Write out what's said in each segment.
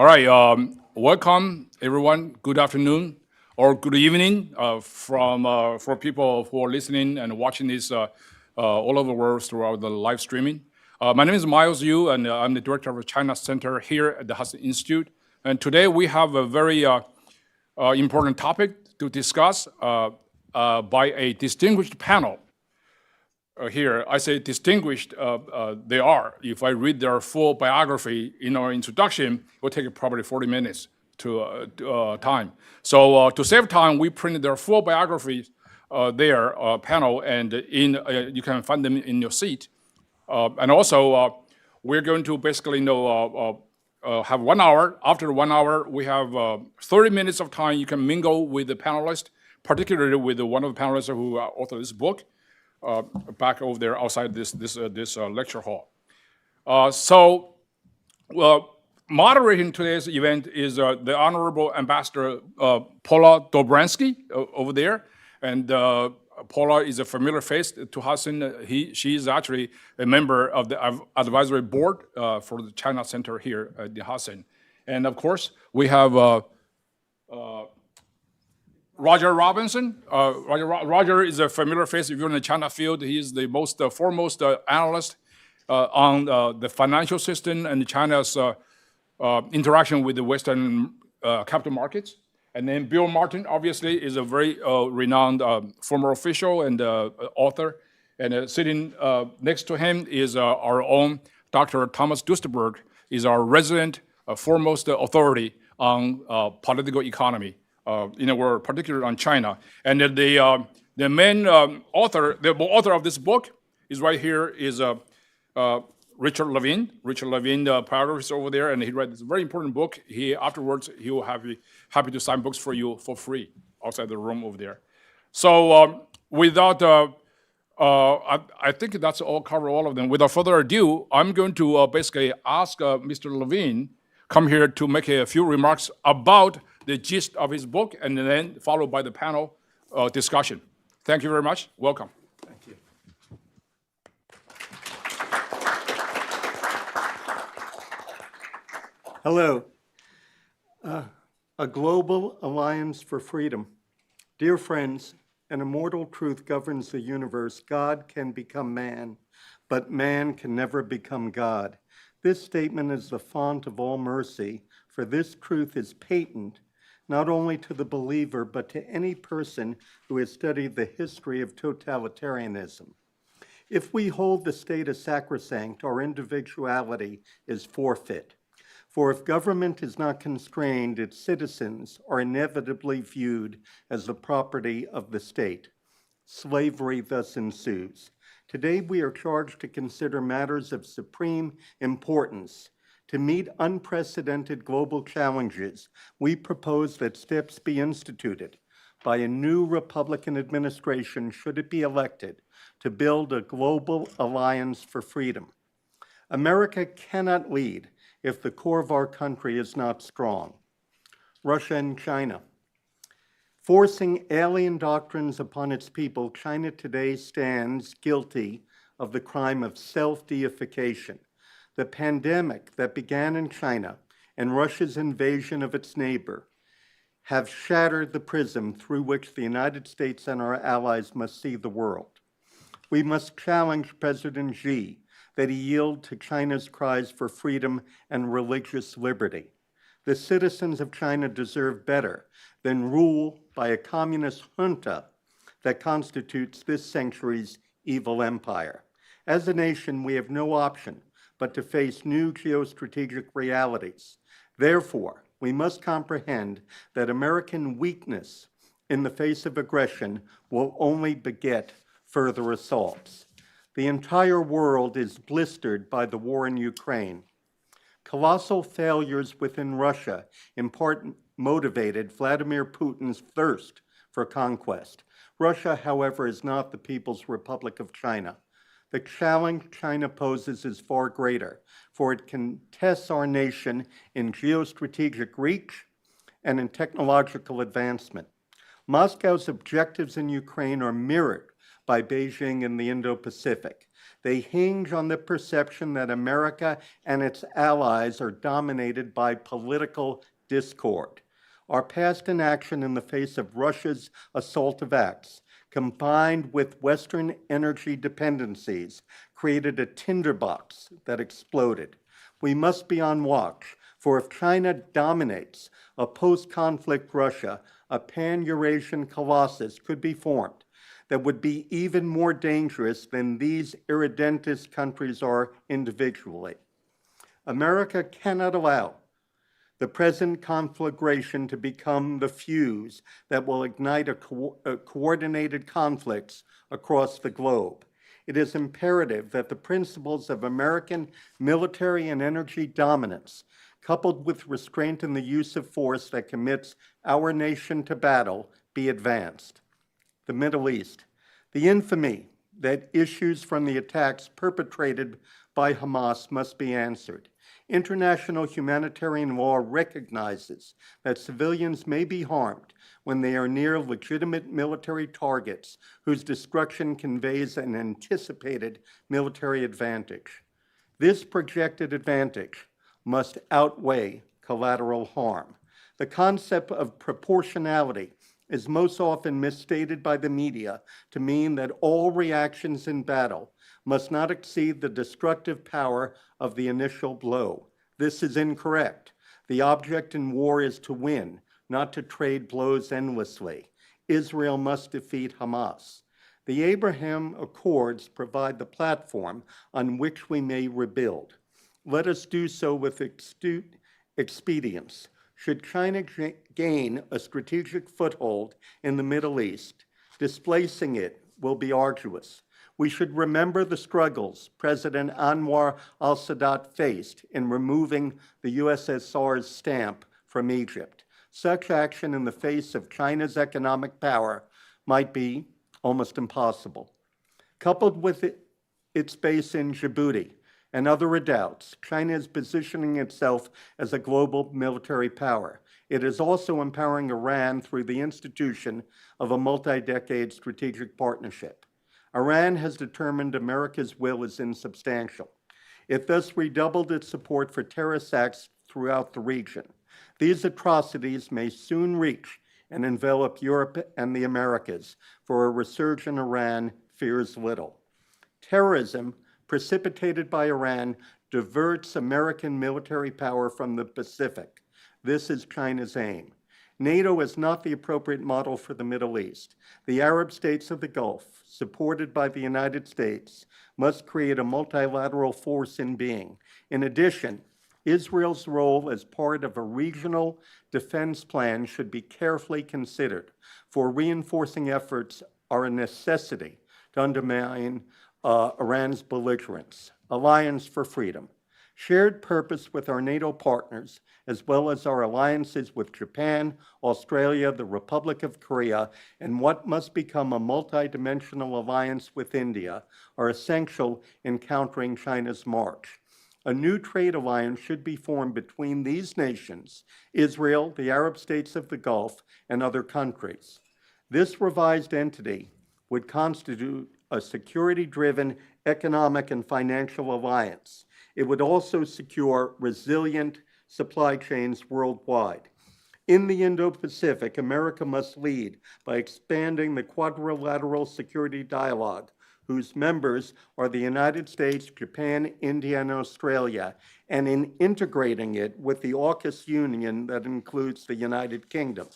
All right, welcome everyone. Good afternoon or good evening for people who are listening and watching this all over the world throughout the live streaming. My name is Miles Yu, and I'm the director of the China Center here at the Hudson Institute. And today we have a very important topic to discuss by a distinguished panel. Here, I say distinguished, they are. If I read their full biography in our introduction, it will take probably 40 minutes to time. So to save time, we printed their full biographies there, panel, and you can find them in your seat. And also, we're going to basically have 1 hour. After 1 hour, we have 30 minutes of time. You can mingle with the panelists, particularly with one of the panelists who authored this book. Back over there outside this lecture hall. Moderating today's event is the Honorable Ambassador Paula Dobransky over there, and Paula is a familiar face to Hudson. She is actually a member of the advisory board for the China Center here at the Hudson, and of course we have. Roger Robinson. Roger is a familiar face if you're in the China field. He is the most foremost analyst on the financial system and China's interaction with the Western capital markets. And then Bill Martin, obviously, is a very renowned former official and author. And sitting next to him is our own Dr. Thomas Duesterberg, is our resident foremost authority on political economy. In a word, particularly on China. And the main author, the author of this book is right here, is Richard Levine. Richard Levine, the biography is over there, and he read this very important book. Afterwards, he will happy to sign books for you for free outside the room over there. So without, I think that's all, cover all of them. Without further ado, I'm going to basically ask Mr. Levine come here to make a few remarks about the gist of his book, and then followed by the panel discussion. Thank you very much. Welcome. Thank you. Hello. A global alliance for freedom. Dear friends, an immortal truth governs the universe. God can become man, but man can never become God. This statement is the font of all mercy, for this truth is patent not only to the believer, but to any person who has studied the history of totalitarianism. If we hold the state as sacrosanct, our individuality is forfeit. For if government is not constrained, its citizens are inevitably viewed as the property of the state. Slavery thus ensues. Today, we are charged to consider matters of supreme importance. To meet unprecedented global challenges, we propose that steps be instituted by a new Republican administration, should it be elected, to build a global alliance for freedom. America cannot lead if the core of our country is not strong. Russia and China. Forcing alien doctrines upon its people, China today stands guilty of the crime of self-deification. The pandemic that began in China and Russia's invasion of its neighbor have shattered the prism through which the United States and our allies must see the world. We must challenge President Xi that he yield to China's cries for freedom and religious liberty. The citizens of China deserve better than rule by a communist junta that constitutes this century's evil empire. As a nation, we have no option but to face new geostrategic realities. Therefore, we must comprehend that American weakness in the face of aggression will only beget further assaults. The entire world is blistered by the war in Ukraine. Colossal failures within Russia in part motivated Vladimir Putin's thirst for conquest. Russia, however, is not the People's Republic of China. The challenge China poses is far greater, for it contests our nation in geostrategic reach and in technological advancement. Moscow's objectives in Ukraine are mirrored by Beijing in the Indo-Pacific. They hinge on the perception that America and its allies are dominated by political discord. Our past inaction in the face of Russia's assaultive acts, combined with Western energy dependencies, created a tinderbox that exploded. We must be on watch, for if China dominates a post-conflict Russia, a pan-Eurasian colossus could be formed that would be even more dangerous than these irredentist countries are individually. America cannot allow the present conflagration to become the fuse that will ignite coordinated conflicts across the globe. It is imperative that the principles of American military and energy dominance, coupled with restraint in the use of force that commits our nation to battle, be advanced. The Middle East. The infamy that issues from the attacks perpetrated by Hamas must be answered. International humanitarian law recognizes that civilians may be harmed when they are near legitimate military targets whose destruction conveys an anticipated military advantage. This projected advantage must outweigh collateral harm. The concept of proportionality is most often misstated by the media to mean that all reactions in battle must not exceed the destructive power of the initial blow. This is incorrect. The object in war is to win, not to trade blows endlessly. Israel must defeat Hamas. The Abraham Accords provide the platform on which we may rebuild. Let us do so with astute expedience. Should China gain a strategic foothold in the Middle East, displacing it will be arduous. We should remember the struggles President Anwar al-Sadat faced in removing the USSR's stamp from Egypt. Such action in the face of China's economic power might be almost impossible. Coupled with its base in Djibouti and other redoubts, China is positioning itself as a global military power. It is also empowering Iran through the institution of a multi-decade strategic partnership. Iran has determined America's will is insubstantial. It thus redoubled its support for terrorist acts throughout the region. These atrocities may soon reach and envelop Europe and the Americas, for a resurgent Iran fears little. Terrorism precipitated by Iran diverts American military power from the Pacific. This is China's aim. NATO is not the appropriate model for the Middle East. The Arab states of the Gulf, supported by the United States, must create a multilateral force in being. In addition, Israel's role as part of a regional defense plan should be carefully considered, for reinforcing efforts are a necessity to undermine Iran's belligerence. Alliance for freedom. Shared purpose with our NATO partners, as well as our alliances with Japan, Australia, the Republic of Korea, and what must become a multidimensional alliance with India, are essential in countering China's march. A new trade alliance should be formed between these nations, Israel, the Arab states of the Gulf, and other countries. This revised entity would constitute a security-driven economic and financial alliance. It would also secure resilient supply chains worldwide. In the Indo-Pacific, America must lead by expanding the quadrilateral security dialogue, whose members are the United States, Japan, India, and Australia, and in integrating it with the AUKUS Union that includes the United Kingdom.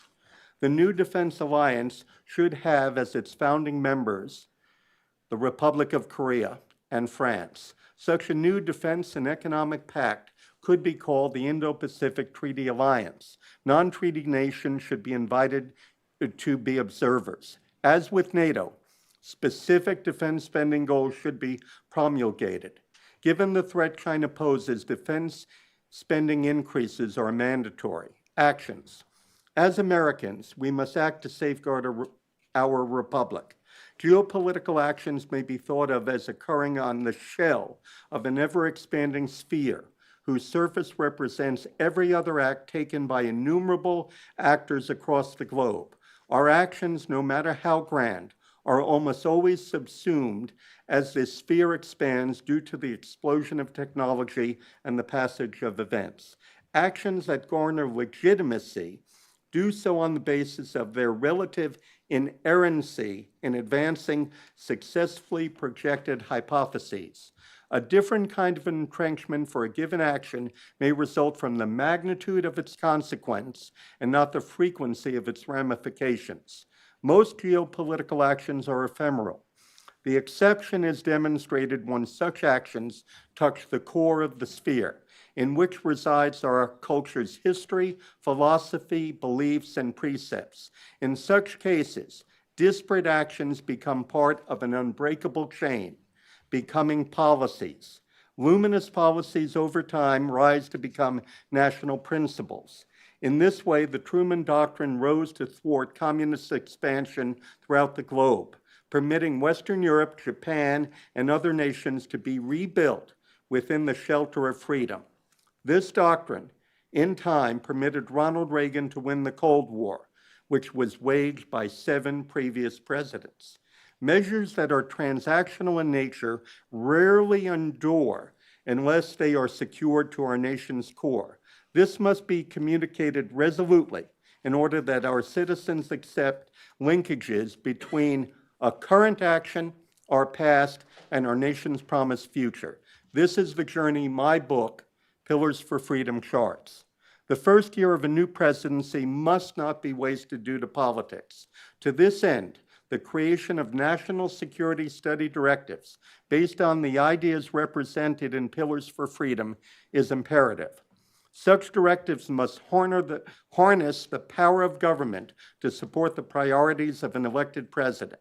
The new defense alliance should have as its founding members the Republic of Korea and France. Such a new defense and economic pact could be called the Indo-Pacific Treaty Alliance. Non-treaty nations should be invited to be observers. As with NATO, specific defense spending goals should be promulgated. Given the threat China poses, defense spending increases are mandatory. Actions. As Americans, we must act to safeguard our republic. Geopolitical actions may be thought of as occurring on the shell of an ever-expanding sphere, whose surface represents every other act taken by innumerable actors across the globe. Our actions, no matter how grand, are almost always subsumed as this sphere expands due to the explosion of technology and the passage of events. Actions that garner legitimacy do so on the basis of their relative inerrancy in advancing successfully projected hypotheses. A different kind of entrenchment for a given action may result from the magnitude of its consequence and not the frequency of its ramifications. Most geopolitical actions are ephemeral. The exception is demonstrated when such actions touch the core of the sphere, in which resides our culture's history, philosophy, beliefs, and precepts. In such cases, disparate actions become part of an unbreakable chain, becoming policies. Luminous policies over time rise to become national principles. In this way, the Truman Doctrine rose to thwart communist expansion throughout the globe, permitting Western Europe, Japan, and other nations to be rebuilt within the shelter of freedom. This doctrine, in time, permitted Ronald Reagan to win the Cold War, which was waged by 7 previous presidents. Measures that are transactional in nature rarely endure unless they are secured to our nation's core. This must be communicated resolutely in order that our citizens accept linkages between a current action, our past, and our nation's promised future. This is the journey my book, Pillars for Freedom, charts. The first year of a new presidency must not be wasted due to politics. To this end, the creation of national security study directives based on the ideas represented in Pillars for Freedom is imperative. Such directives must harness the power of government to support the priorities of an elected president.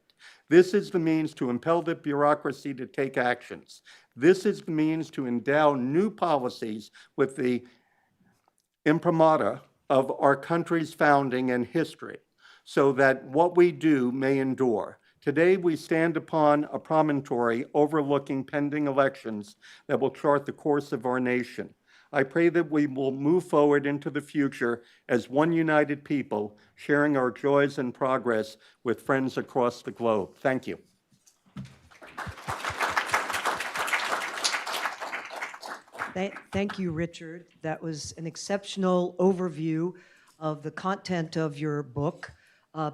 This is the means to impel the bureaucracy to take actions. This is the means to endow new policies with the imprimatur of our country's founding and history, so that what we do may endure. Today, we stand upon a promontory overlooking pending elections that will chart the course of our nation. I pray that we will move forward into the future as one united people, sharing our joys and progress with friends across the globe. Thank you. Thank you, Richard. That was an exceptional overview of the content of your book,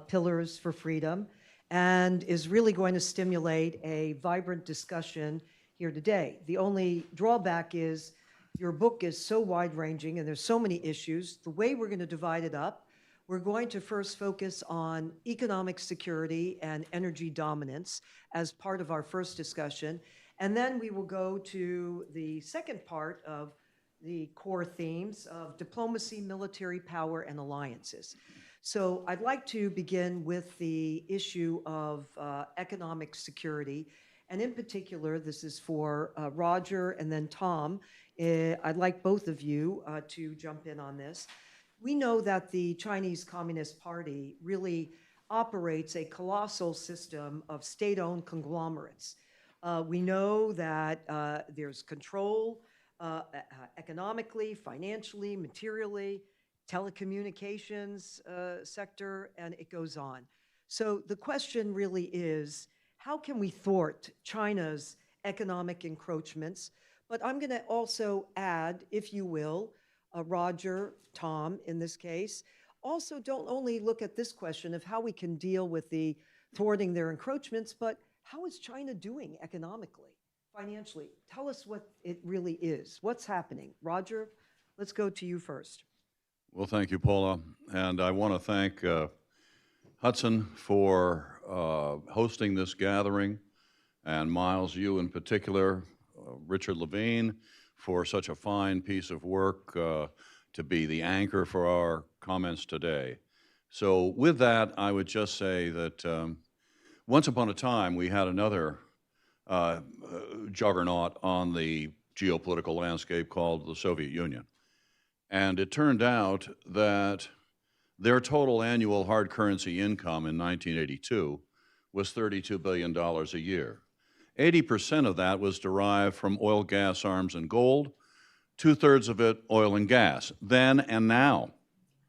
Pillars for Freedom, and is really going to stimulate a vibrant discussion here today. The only drawback is your book is so wide-ranging and there's so many issues. The way we're going to divide it up, we're going to first focus on economic security and energy dominance as part of our first discussion. And then we will go to the second part of the core themes of diplomacy, military power, and alliances. So I'd like to begin with the issue of economic security. And in particular, this is for Roger and then Tom. I'd like both of you to jump in on this. We know that the Chinese Communist Party really operates a colossal system of state-owned conglomerates. We know that there's control economically, financially, materially, telecommunications sector, and it goes on. So the question really is, how can we thwart China's economic encroachments? But I'm going to also add, if you will, Roger, Tom, in this case, also don't only look at this question of how we can deal with the thwarting their encroachments, but how is China doing economically, financially? Tell us what it really is. What's happening? Roger, let's go to you first. Well, thank you, Paula. And I want to thank Hudson for hosting this gathering, and Miles, you in particular, Richard Levine, for such a fine piece of work to be the anchor for our comments today. So with that, I would just say that once upon a time, we had another juggernaut on the geopolitical landscape called the Soviet Union. And it turned out that their total annual hard currency income in 1982 was $32 billion a year. 80% of that was derived from oil, gas, arms, and gold, 2/3 of it oil and gas, then and now.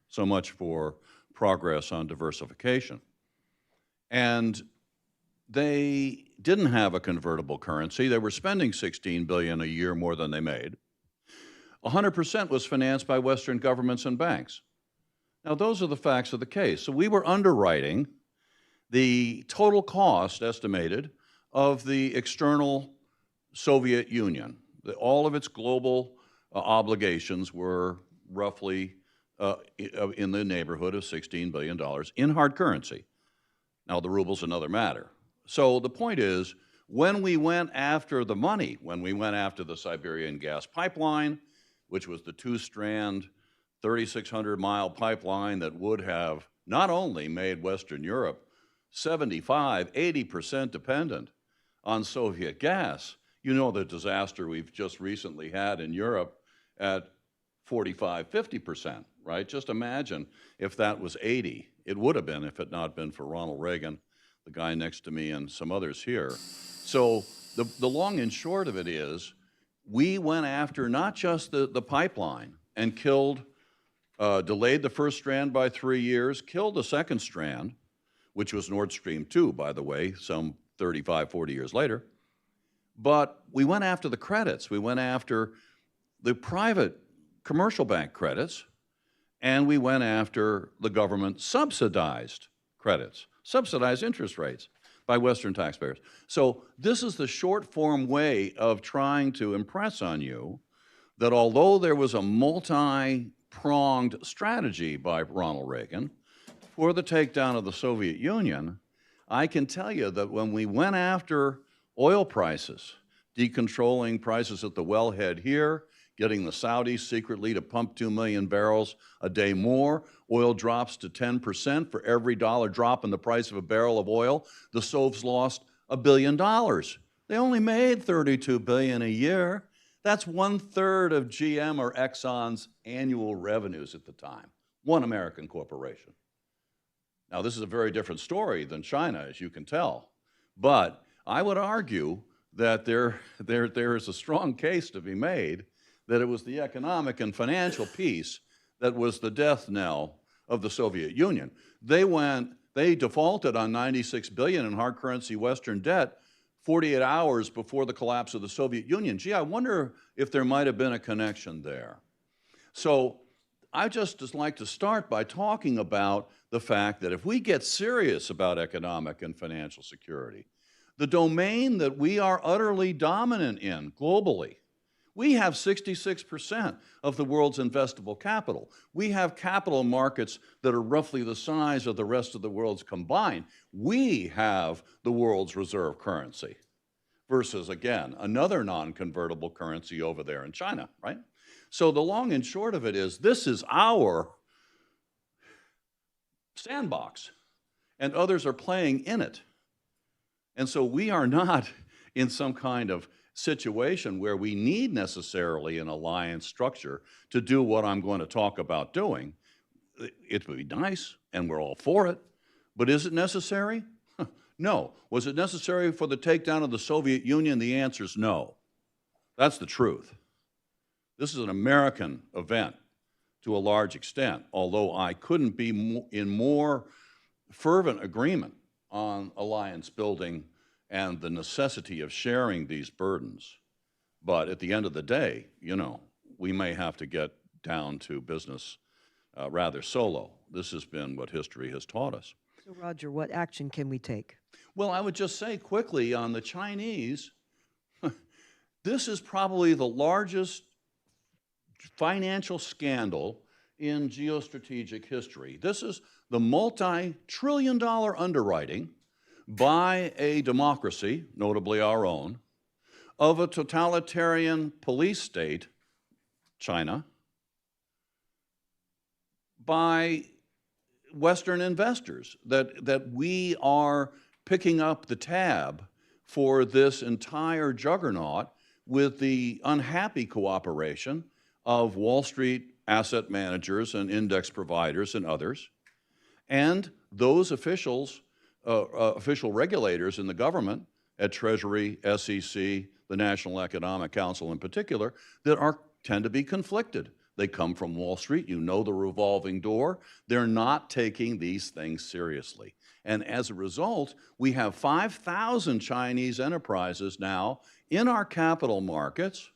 So much for progress on diversification. And they didn't have a convertible currency. They were spending $16 billion a year more than they made. 100% was financed by Western governments and banks. Now, those are the facts of the case. So we were underwriting the total cost estimated of the external Soviet Union. All of its global obligations were roughly in the neighborhood of $16 billion in hard currency. Now, the ruble's another matter. So the point is, when we went after the money, when we went after the Siberian gas pipeline, which was the two-strand, 3,600-mile pipeline that would have not only made Western Europe 75, 80% dependent on Soviet gas, you know the disaster we've just recently had in Europe at 45, 50%, right? Just imagine if that was 80. It would have been if it not been for Ronald Reagan, the guy next to me, and some others here. So the long and short of it is, we went after not just the pipeline and killed, delayed the first strand by 3 years, killed the second strand, which was Nord Stream 2, by the way, some 35, 40 years later. But we went after the credits. We went after the private commercial bank credits, and we went after the government subsidized credits, subsidized interest rates by Western taxpayers. So this is the short form way of trying to impress on you that although there was a multi-pronged strategy by Ronald Reagan for the takedown of the Soviet Union, I can tell you that when we went after oil prices, decontrolling prices at the wellhead here, getting the Saudis secretly to pump 2 million barrels a day more, oil drops to 10% for every dollar drop in the price of a barrel of oil, the Sovs lost $1 billion. They only made $32 billion a year. That's 1/3 of GM or Exxon's annual revenues at the time, one American corporation. Now, this is a very different story than China, as you can tell, but I would argue that there is a strong case to be made that it was the economic and financial piece that was the death knell of the Soviet Union. They defaulted on $96 billion in hard currency Western debt 48 hours before the collapse of the Soviet Union. Gee, I wonder if there might have been a connection there. So I just like to start by talking about the fact that if we get serious about economic and financial security, the domain that we are utterly dominant in globally, we have 66% of the world's investable capital. We have capital markets that are roughly the size of the rest of the world's combined. We have the world's reserve currency versus, again, another non-convertible currency over there in China, right? So the long and short of it is, this is our sandbox, and others are playing in it. And so we are not in some kind of situation where we need necessarily an alliance structure to do what I'm going to talk about doing. It would be nice, and we're all for it, but is it necessary? No. Was it necessary for the takedown of the Soviet Union? The answer is no. That's the truth. This is an American event to a large extent, although I couldn't be in more fervent agreement on alliance building and the necessity of sharing these burdens. But at the end of the day, you know, we may have to get down to business rather solo. This has been what history has taught us. So, Roger, what action can we take? Well, I would just say quickly on the Chinese, this is probably the largest financial scandal in geostrategic history. This is the multi-trillion-dollar underwriting by a democracy, notably our own, of a totalitarian police state, China, by Western investors, that we are picking up the tab for this entire juggernaut with the unhappy cooperation of Wall Street asset managers and index providers and others, and those officials, official regulators in the government, at Treasury, SEC, the National Economic Council in particular, that tend to be conflicted. They come from Wall Street. You know the revolving door. They're not taking these things seriously. And as a result, we have 5,000 Chinese enterprises now in our capital markets.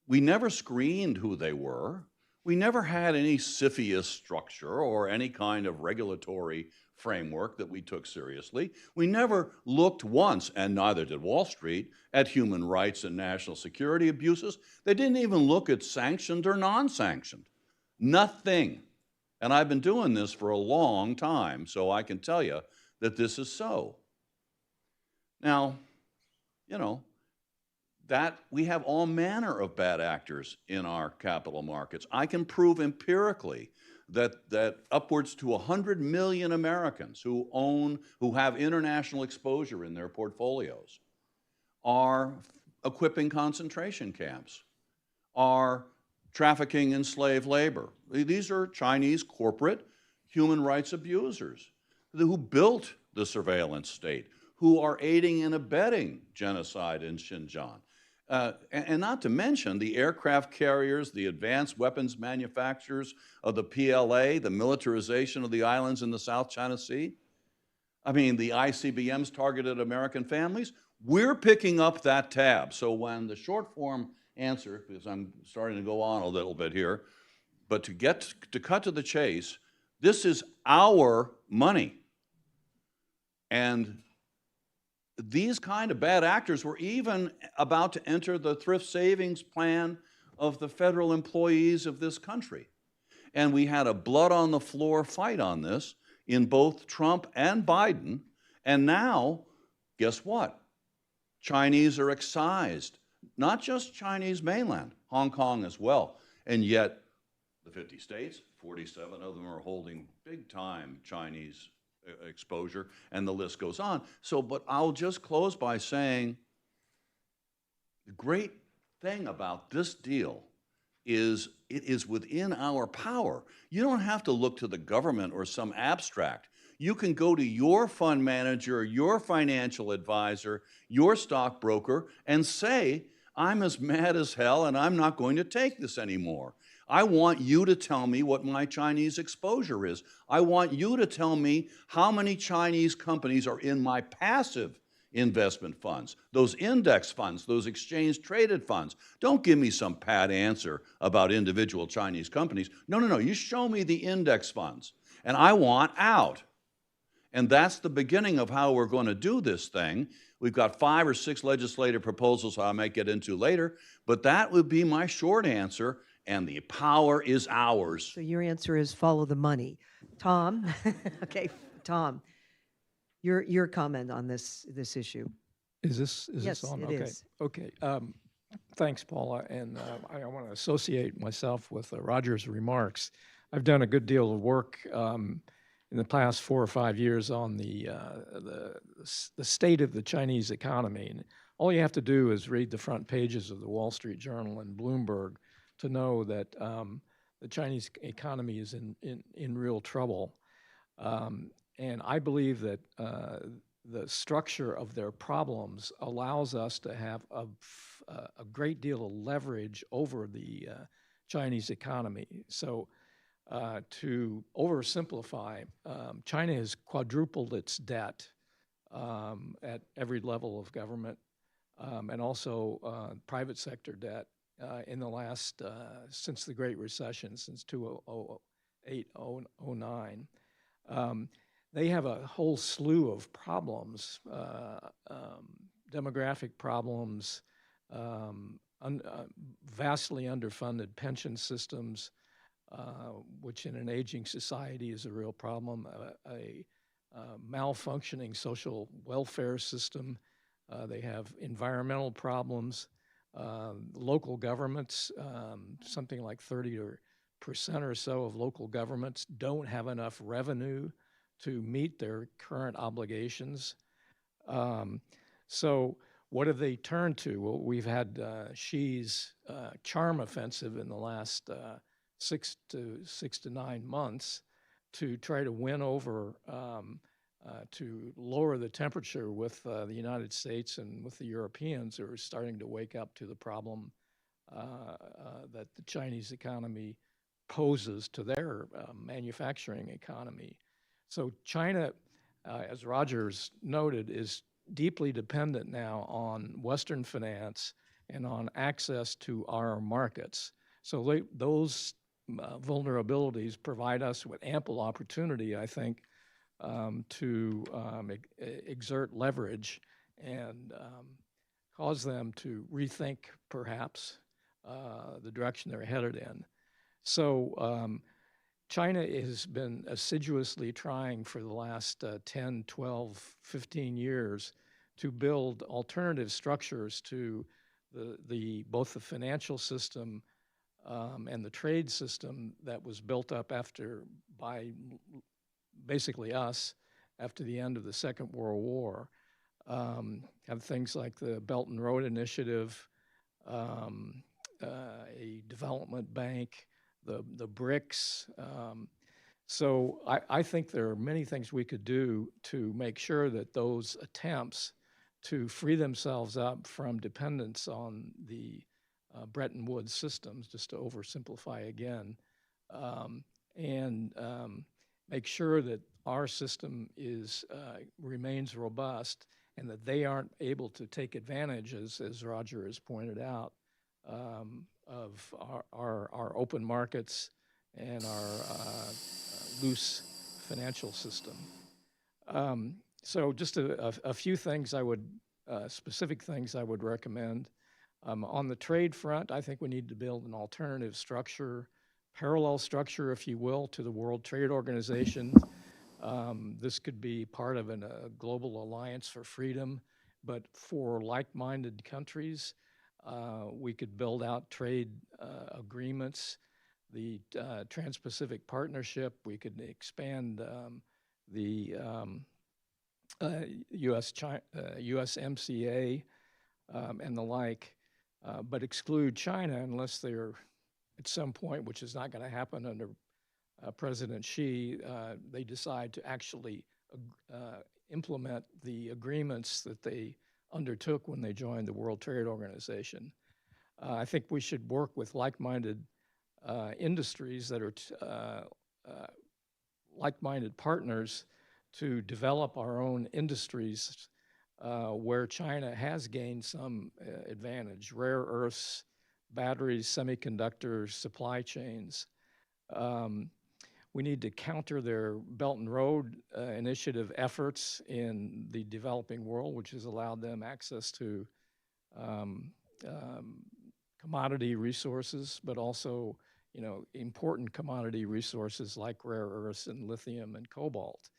We never screened who they were. We never had any CFIUS structure or any kind of regulatory framework that we took seriously. We never looked once, and neither did Wall Street, at human rights and national security abuses. They didn't even look at sanctioned or non-sanctioned. Nothing. And I've been doing this for a long time, so I can tell you that this is so. Now, you know, that we have all manner of bad actors in our capital markets. I can prove empirically that upwards to 100 million Americans who have international exposure in their portfolios are equipping concentration camps, are trafficking in slave labor. These are Chinese corporate human rights abusers who built the surveillance state, who are aiding and abetting genocide in Xinjiang. And not to mention the aircraft carriers, the advanced weapons manufacturers of the PLA, the militarization of the islands in the South China Sea. I mean, the ICBMs targeted American families. We're picking up that tab. So when the short form answer, because I'm starting to go on a little bit here, but to cut to the chase, this is our money. And these kind of bad actors were even about to enter the thrift savings plan of the federal employees of this country. And we had a blood on the floor fight on this in both Trump and Biden. And now, guess what? Chinese are excised, not just Chinese mainland, Hong Kong as well. And yet, the 50 states, 47 of them are holding big time Chinese exposure, and the list goes on. So, but I'll just close by saying the great thing about this deal is it is within our power. You don't have to look to the government or some abstract. You can go to your fund manager, your financial advisor, your stockbroker, and say, I'm as mad as hell and I'm not going to take this anymore. I want you to tell me what my Chinese exposure is. I want you to tell me how many Chinese companies are in my passive investment funds, those index funds, those exchange-traded funds. Don't give me some pat answer about individual Chinese companies. No, no, no, you show me the index funds, and I want out. And that's the beginning of how we're going to do this thing. We've got 5 or 6 legislative proposals I might get into later, but that would be my short answer. And the power is ours. So your answer is follow the money. Tom, okay, Tom, your comment on this issue. Is this Yes, on? it Okay. is. Okay. Thanks, Paula. And I want to associate myself with Roger's remarks. I've done a good deal of work in the past 4 or 5 years on the state of the Chinese economy. And all you have to do is read the front pages of the Wall Street Journal and Bloomberg to know that the Chinese economy is in real trouble. And I believe that the structure of their problems allows us to have a great deal of leverage over the Chinese economy. So to oversimplify, China has quadrupled its debt at every level of government and also private sector debt. In the last, since the Great Recession, since 2008, 2009. They have a whole slew of problems, demographic problems, vastly underfunded pension systems, which in an aging society is a real problem, a malfunctioning social welfare system. They have environmental problems. Local governments, something like 30% or so of local governments don't have enough revenue to meet their current obligations. So what have they turned to? Well, we've had Xi's charm offensive in the last 6 to 9 months to try to win over to lower the temperature with the United States and with the Europeans who are starting to wake up to the problem that the Chinese economy poses to their manufacturing economy. So China, as Rogers noted, is deeply dependent now on Western finance and on access to our markets. So those vulnerabilities provide us with ample opportunity, I think, to exert leverage and cause them to rethink, perhaps, the direction they're headed in. So China has been assiduously trying for the last 10, 12, 15 years to build alternative structures to both the financial system and the trade system that was built up by basically us after the end of the Second World War. Have things like the Belt and Road Initiative, a development bank, the BRICS. So I think there are many things we could do to make sure that those attempts to free themselves up from dependence on the Bretton Woods systems, just to oversimplify again, and make sure that our system remains robust and that they aren't able to take advantage, as Roger has pointed out, of our open markets and our loose financial system. So just a few things specific things I would recommend. On the trade front, I think we need to build an alternative structure, parallel structure, if you will, to the World Trade Organization. This could be part of a global alliance for freedom, but for like-minded countries, we could build out trade agreements, the Trans-Pacific Partnership. We could expand the USMCA and the like, but exclude China unless they're at some point, which is not going to happen under President Xi, they decide to actually implement the agreements that they undertook when they joined the World Trade Organization. I think we should work with like-minded industries that are like-minded partners to develop our own industries where China has gained some advantage: rare earths, batteries, semiconductors, supply chains. We need to counter their Belt and Road Initiative efforts in the developing world, which has allowed them access to commodity resources, but also, important commodity resources like rare earths and lithium and cobalt.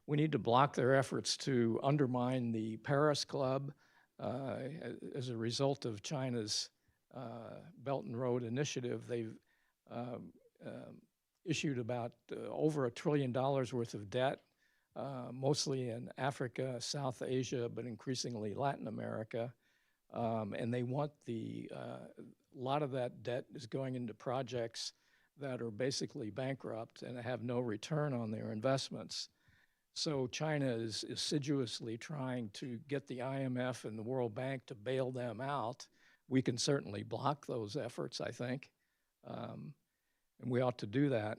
We need to block their efforts to undermine the Paris Club as a result of China's Belt and Road Initiative. They've issued about over $1 trillion worth of debt, mostly in Africa, South Asia, but increasingly Latin America. And they want a lot of that debt is going into projects that are basically bankrupt and have no return on their investments. So China is assiduously trying to get the IMF and the World Bank to bail them out. We can certainly block those efforts, I think, and we ought to do that.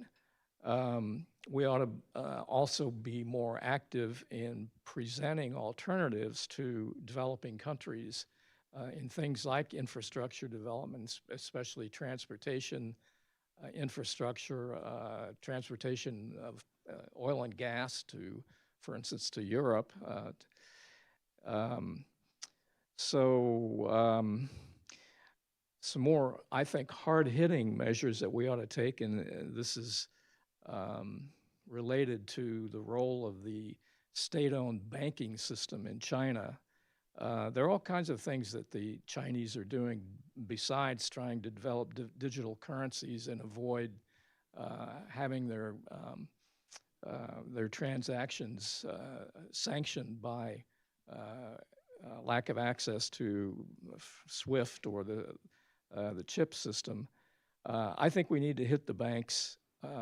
We ought to also be more active in presenting alternatives to developing countries in things like infrastructure development, especially transportation infrastructure, transportation of oil and gas for instance, to Europe. Some more, I think, hard-hitting measures that we ought to take, and this is related to the role of the state-owned banking system in China. There are all kinds of things that the Chinese are doing besides trying to develop digital currencies and avoid having their transactions sanctioned by lack of access to SWIFT or the chip system. I think we need to hit the banks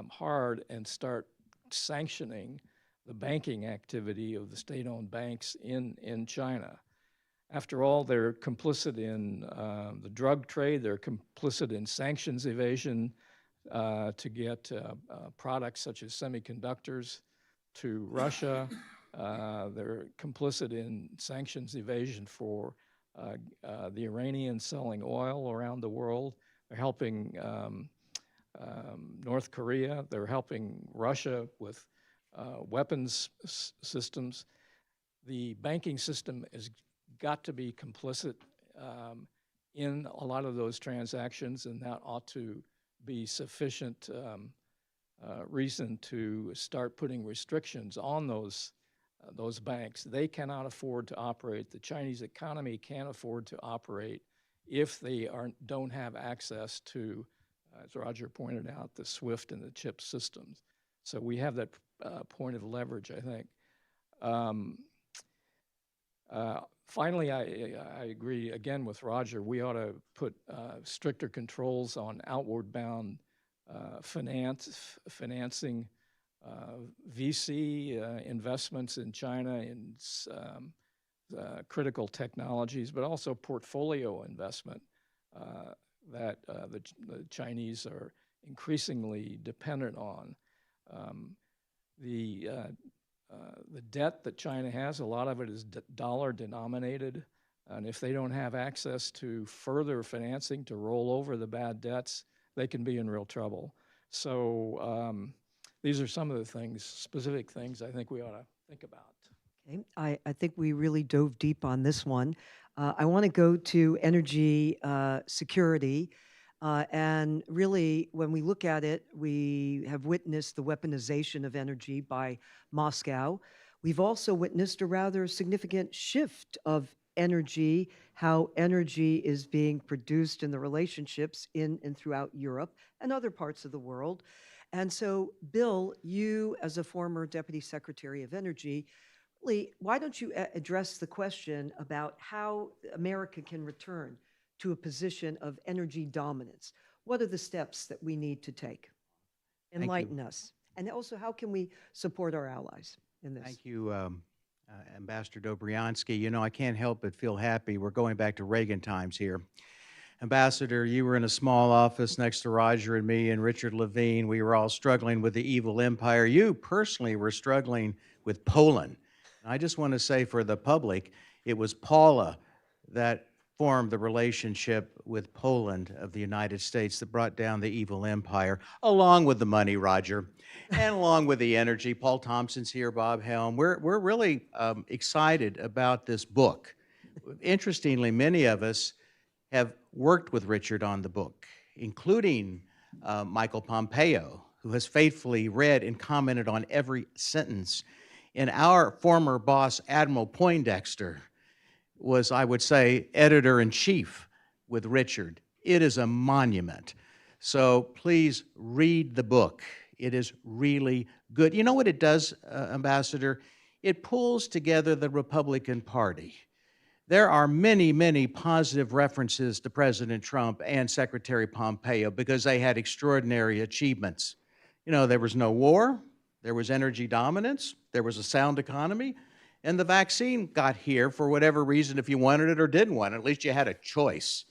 hard and start sanctioning the banking activity of the state-owned banks in China. After all, they're complicit in the drug trade, they're complicit in sanctions evasion to get products such as semiconductors to Russia. They're complicit in sanctions evasion for the Iranians selling oil around the world. They're helping North Korea. They're helping Russia with weapons systems. The banking system has got to be complicit in a lot of those transactions, and that ought to be sufficient reason to start putting restrictions on those banks. They cannot afford to operate. The Chinese economy can't afford to operate if they don't have access to, as Roger pointed out, the SWIFT and the CHIP systems. So we have that point of leverage, I think. Finally, I agree again with Roger. We ought to put stricter controls on outward bound financing, VC investments in China in critical technologies, but also portfolio investment that the Chinese are increasingly dependent on. The debt that China has, a lot of it is dollar denominated, and if they don't have access to further financing to roll over the bad debts, they can be in real trouble. So these are some of the things, specific things I think we ought to think about. Okay. I think we really dove deep on this one. I want to go to energy security. And really, when we look at it, we have witnessed the weaponization of energy by Moscow. We've also witnessed a rather significant shift of energy, how energy is being produced in the relationships in and throughout Europe and other parts of the world. And so, Bill, you as a former Deputy Secretary of Energy, really, why don't you address the question about how America can return to a position of energy dominance? What are the steps that we need to take? Enlighten us. And also, how can we support our allies in this? Thank you, Ambassador Dobryansky. You know, I can't help but feel happy. We're going back to Reagan times here. Ambassador, you were in a small office next to Roger and me and Richard Levine. We were all struggling with the evil empire. You personally were struggling with Poland. And I just want to say for the public, it was Paula that formed the relationship with Poland of the United States that brought down the evil empire, along with the money, Roger, and along with the energy. Paul Thompson's here, Bob Helm. We're really excited about this book. Interestingly, many of us have worked with Richard on the book, including Michael Pompeo, who has faithfully read and commented on every sentence. And our former boss, Admiral Poindexter, was, I would say, editor-in-chief with Richard. It is a monument. So please read the book. It is really good. You know what it does, Ambassador? It pulls together the Republican Party. There are many, many positive references to President Trump and Secretary Pompeo because they had extraordinary achievements. You know, there was no war, there was energy dominance, there was a sound economy, and the vaccine got here for whatever reason, if you wanted it or didn't want it. At least you had a choice.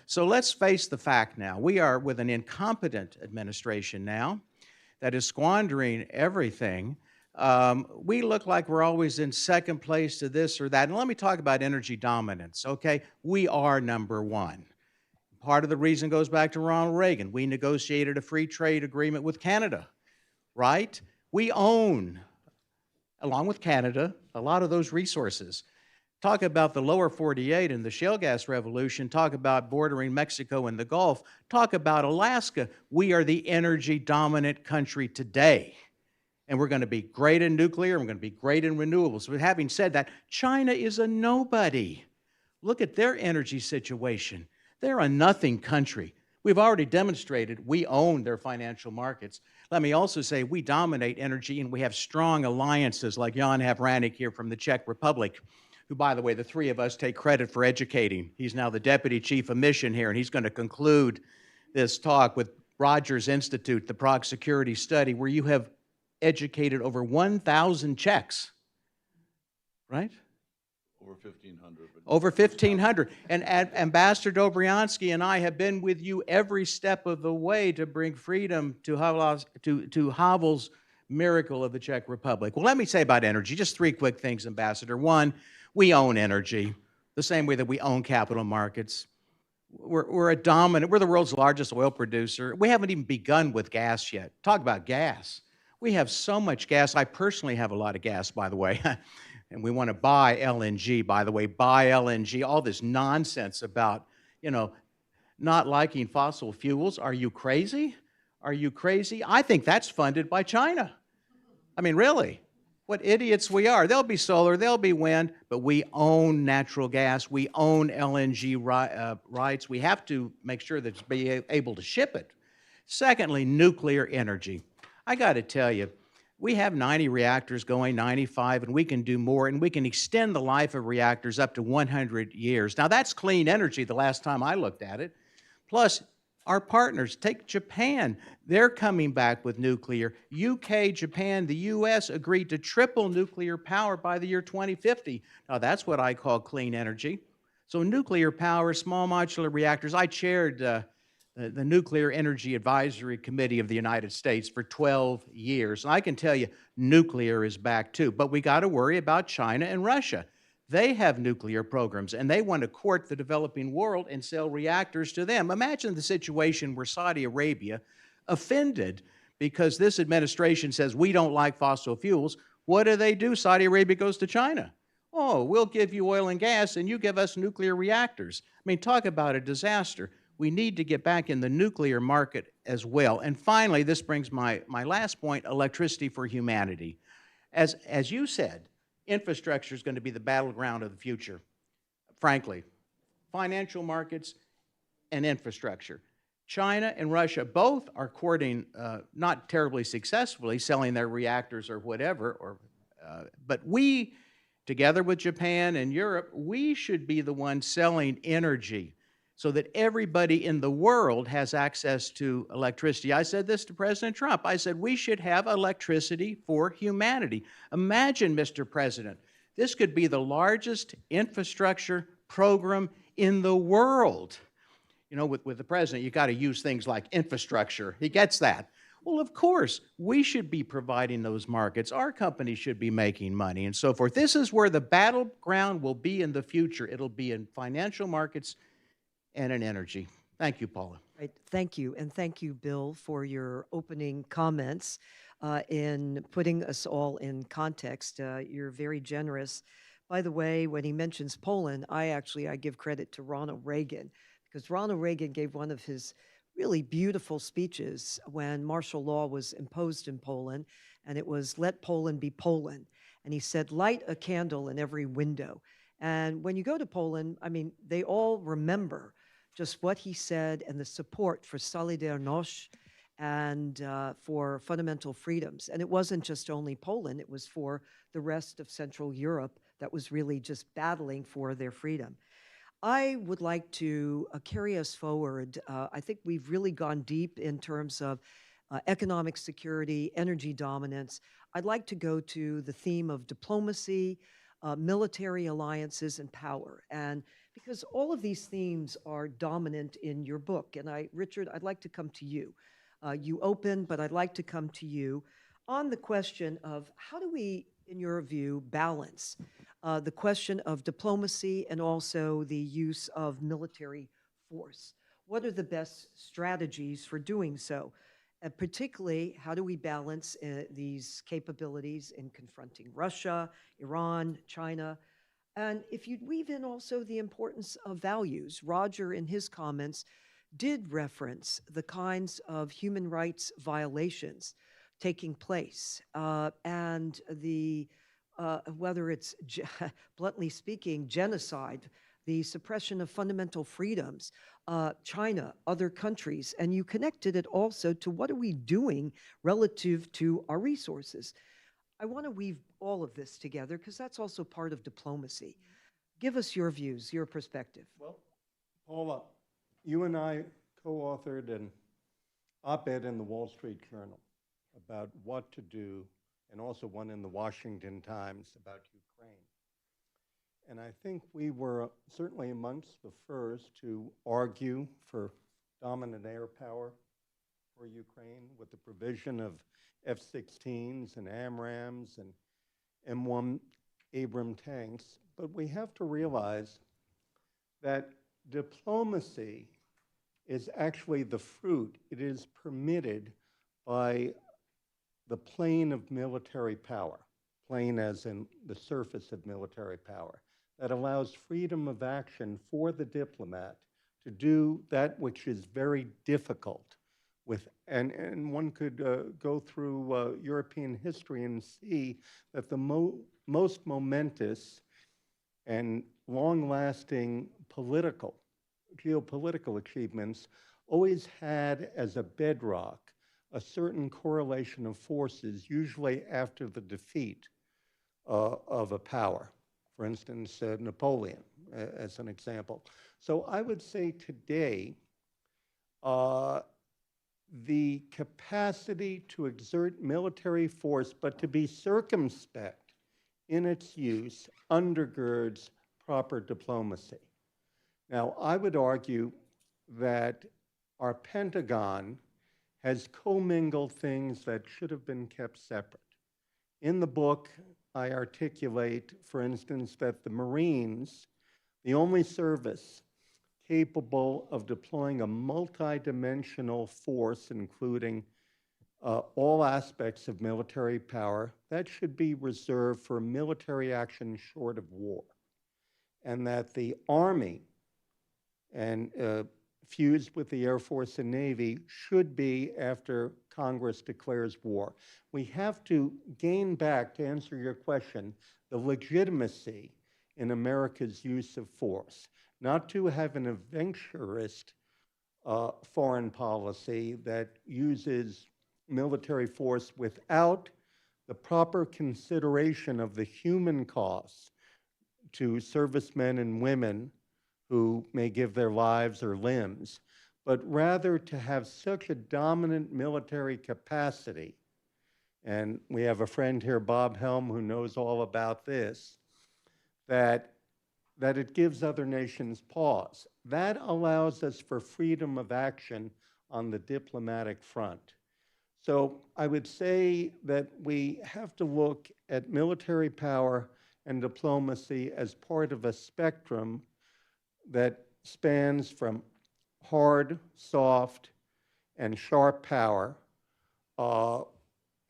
So let's face the fact now. We are with an incompetent administration now that is squandering everything. We look like we're always in second place to this or that. And let me talk about energy dominance, okay? We are number one. Part of the reason goes back to Ronald Reagan. We negotiated a free trade agreement with Canada, right? We own, along with Canada, a lot of those resources. Talk about the lower 48 and the shale gas revolution. Talk about bordering Mexico and the Gulf. Talk about Alaska. We are the energy dominant country today. And we're going to be great in nuclear, and we're going to be great in renewables. But having said that, China is a nobody. Look at their energy situation. They're a nothing country. We've already demonstrated we own their financial markets. Let me also say we dominate energy, and we have strong alliances like Jan Havranek here from the Czech Republic, who, by the way, the three of us take credit for educating. He's now the Deputy Chief of Mission here, and he's going to conclude this talk with Rogers Institute, the Prague Security Study, where you have educated over 1,000 Czechs, right? Over 1,500. Over 1,500. And Ambassador Dobryansky and I have been with you every step of the way to bring freedom to Havel's miracle of the Czech Republic. Well, let me say about energy, just 3 quick things, Ambassador. One, we own energy, the same way that we own capital markets. We're the world's largest oil producer. We haven't even begun with gas yet. Talk about gas. We have so much gas. I personally have a lot of gas, by the way. And we want to buy LNG, by the way, buy LNG, all this nonsense about, not liking fossil fuels. Are you crazy? Are you crazy? I think that's funded by China. I mean, really, what idiots we are. There'll be solar, there'll be wind, but we own natural gas. We own LNG rights. We have to make sure that it's be able to ship it. Secondly, nuclear energy. I got to tell you, we have 90 reactors going, 95, and we can do more, and we can extend the life of reactors up to 100 years. Now, that's clean energy the last time I looked at it. Plus, our partners, take Japan, they're coming back with nuclear. UK, Japan, the US agreed to triple nuclear power by the year 2050. Now, that's what I call clean energy. So nuclear power, small modular reactors. I chaired the Nuclear Energy Advisory Committee of the United States for 12 years. And I can tell you, nuclear is back too. But we got to worry about China and Russia. They have nuclear programs, and they want to court the developing world and sell reactors to them. Imagine the situation where Saudi Arabia, offended because this administration says we don't like fossil fuels, what do? Saudi Arabia goes to China. Oh, we'll give you oil and gas, and you give us nuclear reactors. I mean, talk about a disaster. We need to get back in the nuclear market as well. And finally, this brings my last point, electricity for humanity. As you said, infrastructure is going to be the battleground of the future, frankly. Financial markets and infrastructure. China and Russia both are courting, not terribly successfully, selling their reactors or whatever, but we, together with Japan and Europe, we should be the ones selling energy so that everybody in the world has access to electricity. I said this to President Trump. I said, we should have electricity for humanity. Imagine, Mr. President, this could be the largest infrastructure program in the world. With the president, you got to use things like infrastructure. He gets that. Well, of course, we should be providing those markets. Our companies should be making money and so forth. This is where the battleground will be in the future. It'll be in financial markets and in energy. Thank you, Paula. Right. Thank you. And thank you, Bill, for your opening comments in putting us all in context. You're very generous. By the way, when he mentions Poland, I give credit to Ronald Reagan, because Ronald Reagan gave one of his really beautiful speeches when martial law was imposed in Poland, and it was, "Let Poland be Poland." And he said, "Light a candle in every window." And when you go to Poland, I mean, they all remember just what he said and the support for Solidarność and for fundamental freedoms. And it wasn't just only Poland, it was for the rest of Central Europe that was really just battling for their freedom. I would like to carry us forward. I think we've really gone deep in terms of economic security, energy dominance. I'd like to go to the theme of diplomacy, military alliances, and power. And because all of these themes are dominant in your book. And Richard, I'd like to come to you. You opened, but I'd like to come to you on the question of how do we, in your view, balance the question of diplomacy and also the use of military force? What are the best strategies for doing so? And particularly, how do we balance these capabilities in confronting Russia, Iran, China? And if you'd weave in also the importance of values, Roger, in his comments, did reference the kinds of human rights violations taking place, and the whether it's, bluntly speaking, genocide, the suppression of fundamental freedoms, China, other countries, and you connected it also to what are we doing relative to our resources. I want to weave all of this together because that's also part of diplomacy. Give us your views, your perspective. Well, Paula, you and I co-authored an op-ed in the Wall Street Journal about what to do, and also one in the Washington Times about Ukraine. And I think we were certainly amongst the first to argue for dominant air power for Ukraine with the provision of F-16s and AMRAAMs and M1 Abram tanks. But we have to realize that diplomacy is actually the fruit. It is permitted by the plane of military power, plane as in the surface of military power, that allows freedom of action for the diplomat to do that which is very difficult with, and one could go through European history and see that the most momentous and long-lasting geopolitical achievements always had as a bedrock a certain correlation of forces, usually after the defeat of a power. For instance, Napoleon, as an example. So I would say today, the capacity to exert military force, but to be circumspect in its use, undergirds proper diplomacy. Now, I would argue that our Pentagon has commingled things that should have been kept separate. In the book, I articulate, for instance, that the Marines, the only service capable of deploying a multidimensional force, including all aspects of military power, that should be reserved for military action short of war. And that the Army, and fused with the Air Force and Navy, should be after Congress declares war. We have to gain back, to answer your question, the legitimacy in America's use of force, not to have an adventurist foreign policy that uses military force without the proper consideration of the human costs to servicemen and women who may give their lives or limbs, but rather to have such a dominant military capacity. And we have a friend here, Bob Helm, who knows all about this, that it gives other nations pause. That allows us for freedom of action on the diplomatic front. So I would say that we have to look at military power and diplomacy as part of a spectrum that spans from hard, soft, and sharp power.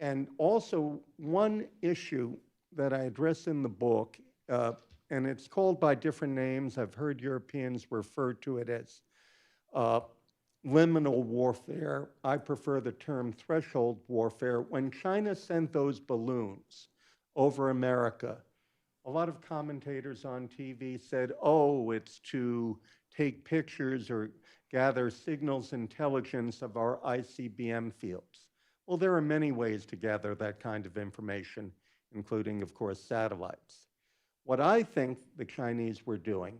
And also one issue that I address in the book, and it's called by different names. I've heard Europeans refer to it as liminal warfare. I prefer the term threshold warfare. When China sent those balloons over America, a lot of commentators on TV said, oh, it's to take pictures or gather signals intelligence of our ICBM fields. Well, there are many ways to gather that kind of information, including, of course, satellites. What I think the Chinese were doing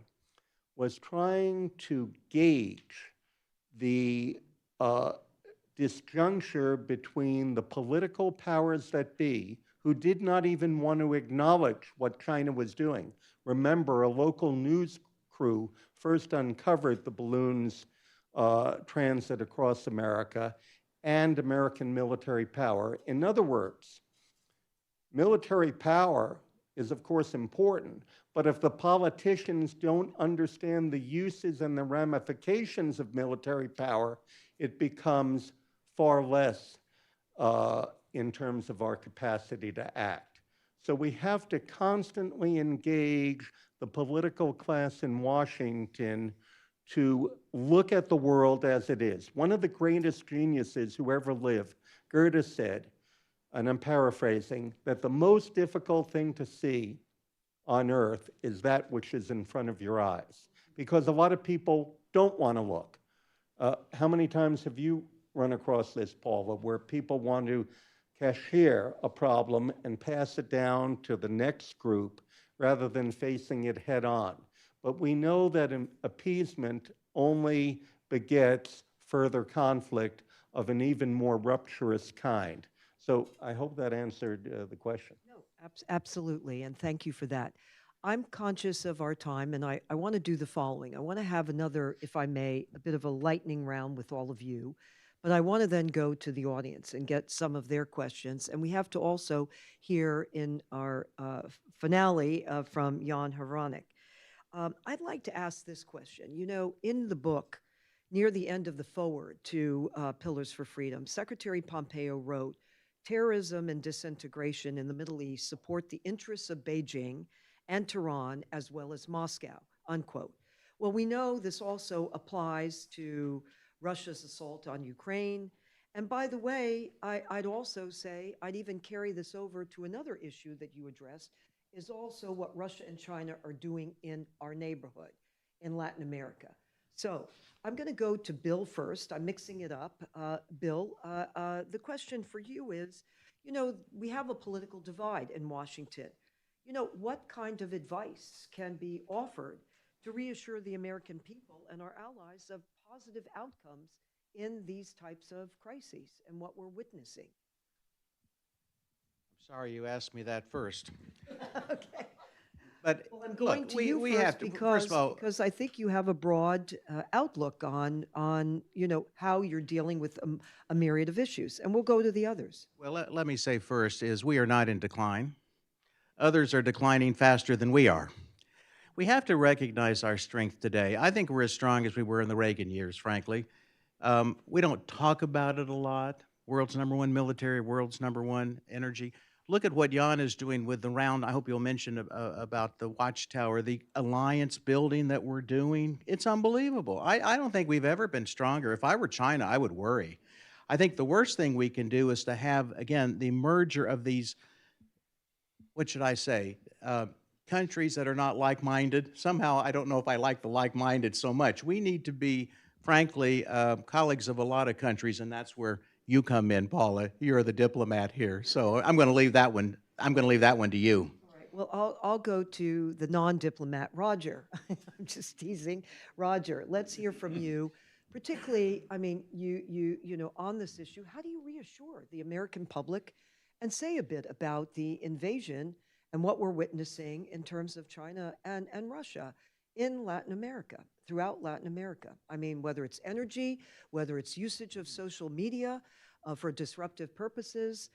was trying to gauge the disjuncture between the political powers that be, who did not even want to acknowledge what China was doing. Remember, a local news crew first uncovered the balloons' transit across America and American military power. In other words, military power is, of course, important, but if the politicians don't understand the uses and the ramifications of military power, it becomes far less in terms of our capacity to act. So we have to constantly engage the political class in Washington to look at the world as it is. One of the greatest geniuses who ever lived, Goethe, said, and I'm paraphrasing, that the most difficult thing to see on earth is that which is in front of your eyes, because a lot of people don't want to look. How many times have you run across this, Paula, where people want to cashier a problem and pass it down to the next group rather than facing it head on? But we know that appeasement only begets further conflict of an even more rupturous kind. So I hope that answered the question. No, absolutely, and thank you for that. I'm conscious of our time, and I want to do the following. I want to have another, if I may, a bit of a lightning round with all of you, but I want to then go to the audience and get some of their questions. And we have to also hear in our finale from Jan Hranek. I'd like to ask this question. You know, in the book, near the end of the foreword to Pillars for Freedom, Secretary Pompeo wrote, terrorism and disintegration in the Middle East support the interests of Beijing and Tehran as well as Moscow, unquote. Well, we know this also applies to Russia's assault on Ukraine. And by the way, I'd also say, I'd even carry this over to another issue that you addressed, is also what Russia and China are doing in our neighborhood in Latin America. So I'm going to go to Bill first. I'm mixing it up. Bill, the question for you is, you know, we have a political divide in Washington. You know, what kind of advice can be offered to reassure the American people and our allies of positive outcomes in these types of crises and what we're witnessing? Sorry you asked me that first. Okay. But Well, I'm going look, to you we first have to, because, first of all, because I think you have a broad outlook on you know how you're dealing with a myriad of issues, and we'll go to the others. well, let me say first is we are not in decline. Others are declining faster than we are. We have to recognize our strength today. I think we're as strong as we were in the Reagan years, frankly. We don't talk about it a lot. World's #1 military, world's #1 energy. Look at what Jan is doing with the round. I hope you'll mention about the watchtower, the alliance building that we're doing. It's unbelievable. I don't think we've ever been stronger. If I were China, I would worry. I think the worst thing we can do is to have, again, the merger of these, what should I say, countries that are not like-minded. Somehow, I don't know if I like the like-minded so much. We need to be, frankly, colleagues of a lot of countries, and that's where you come in, Paula. You're the diplomat here. So I'm going to leave that one. I'm going to leave that one to you. All right. Well, I'll go to the non-diplomat, Roger. I'm just teasing, Roger. Let's hear from you. Particularly, I mean, you know, on this issue, how do you reassure the American public and say a bit about the invasion and what we're witnessing in terms of China and Russia in Latin America, throughout Latin America? I mean, whether it's energy, whether it's usage of social media for disruptive purposes,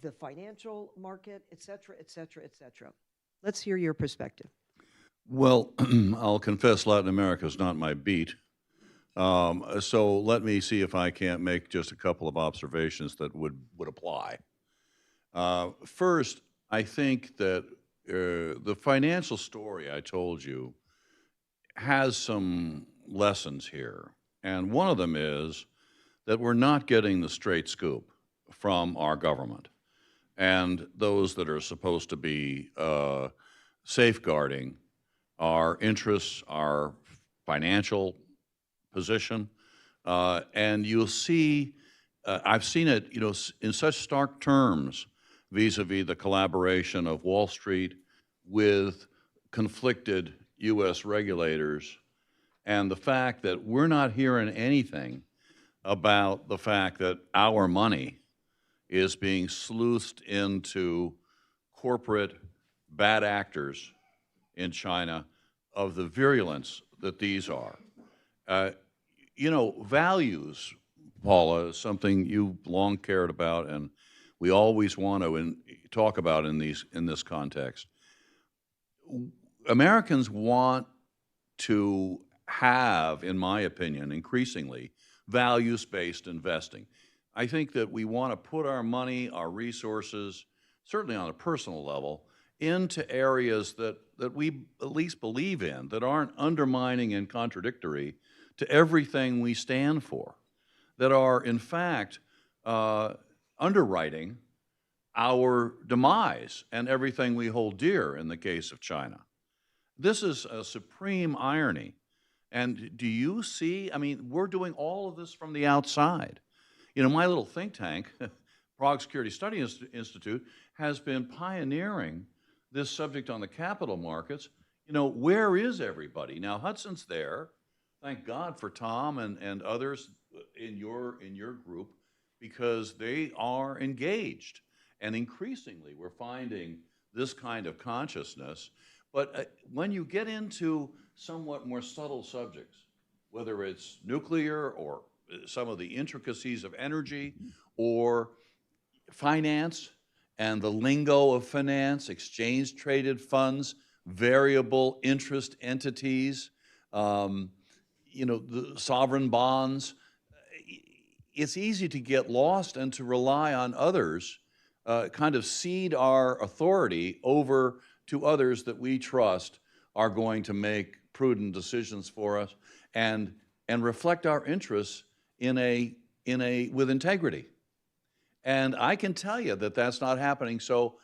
the financial market, et cetera, et cetera, et cetera. Let's hear your perspective. Well, I'll confess Latin America is not my beat. So let me see if I can't make just a couple of observations that would apply. First, I think that the financial story I told you has some lessons here. And one of them is that we're not getting the straight scoop from our government and those that are supposed to be safeguarding our interests, our financial position. And you'll see, I've seen it, you know, in such stark terms vis-a-vis the collaboration of Wall Street with conflicted U.S. regulators, and the fact that we're not hearing anything about the fact that our money is being sleuthed into corporate bad actors in China of the virulence that these are. You know, values, Paula, is something you've long cared about, and we always want to talk about in this context. Americans want to have, in my opinion, increasingly, values-based investing. I think that we want to put our money, our resources, certainly on a personal level, into areas that we at least believe in, that aren't undermining and contradictory to everything we stand for, that are, in fact, underwriting our demise and everything we hold dear in the case of China. This is a supreme irony. And do you see, I mean, we're doing all of this from the outside. You know, my little think tank, Prague Security Study Institute, has been pioneering this subject on the capital markets. You know, where is everybody? Now, Hudson's there. Thank God for Tom and others in your group, because they are engaged. And increasingly, we're finding this kind of consciousness. But when you get into somewhat more subtle subjects, whether it's nuclear or some of the intricacies of energy or finance and the lingo of finance, exchange traded funds, variable interest entities, the sovereign bonds, it's easy to get lost and to rely on others, kind of cede our authority over to others that we trust are going to make prudent decisions for us and reflect our interests with integrity. And I can tell you that that's not happening. So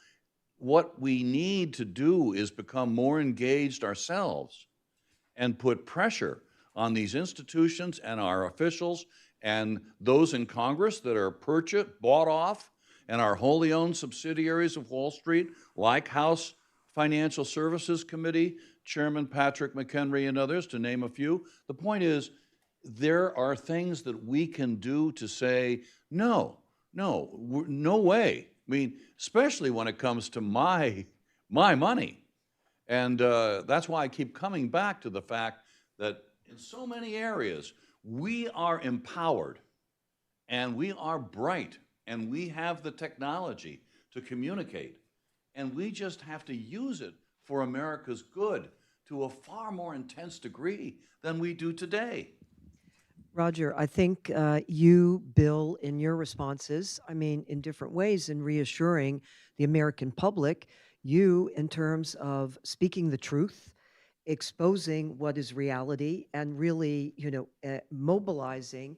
what we need to do is become more engaged ourselves and put pressure on these institutions and our officials and those in Congress that are bought off, and our wholly owned subsidiaries of Wall Street, like House Financial Services Committee, Chairman Patrick McHenry and others, to name a few. The point is, there are things that we can do to say, no way. I mean, especially when it comes to my money. And that's why I keep coming back to the fact that in so many areas, we are empowered and we are bright and we have the technology to communicate. And we just have to use it for America's good to a far more intense degree than we do today. Roger, I think you, Bill, in your responses, I mean, in different ways, in reassuring the American public, you, in terms of speaking the truth, exposing what is reality, and really, mobilizing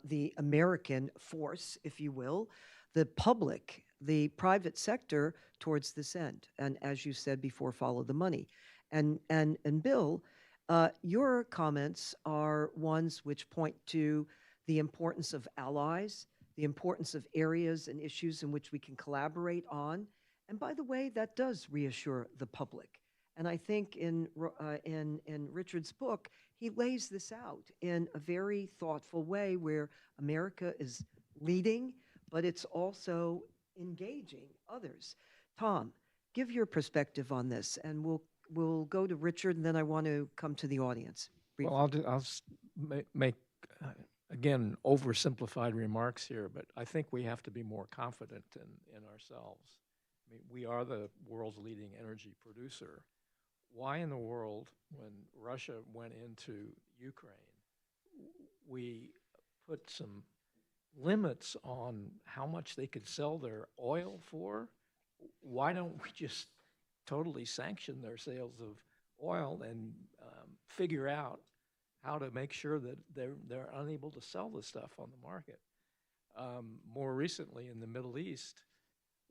the American force, if you will, the public, the private sector towards this end. And as you said before, follow the money. And Bill, your comments are ones which point to the importance of allies, the importance of areas and issues in which we can collaborate on. And by the way, that does reassure the public. And I think in Richard's book, he lays this out in a very thoughtful way where America is leading, but it's also engaging others. Tom, give your perspective on this, and we'll go to Richard, and then I want to come to the audience. Briefly. Well, I'll make, again, oversimplified remarks here, but I think we have to be more confident in ourselves. I mean, we are the world's leading energy producer. Why in the world, when Russia went into Ukraine, we put some limits on how much they could sell their oil for? Why don't we just totally sanction their sales of oil and figure out how to make sure that they're unable to sell the stuff on the market? More recently in the Middle East,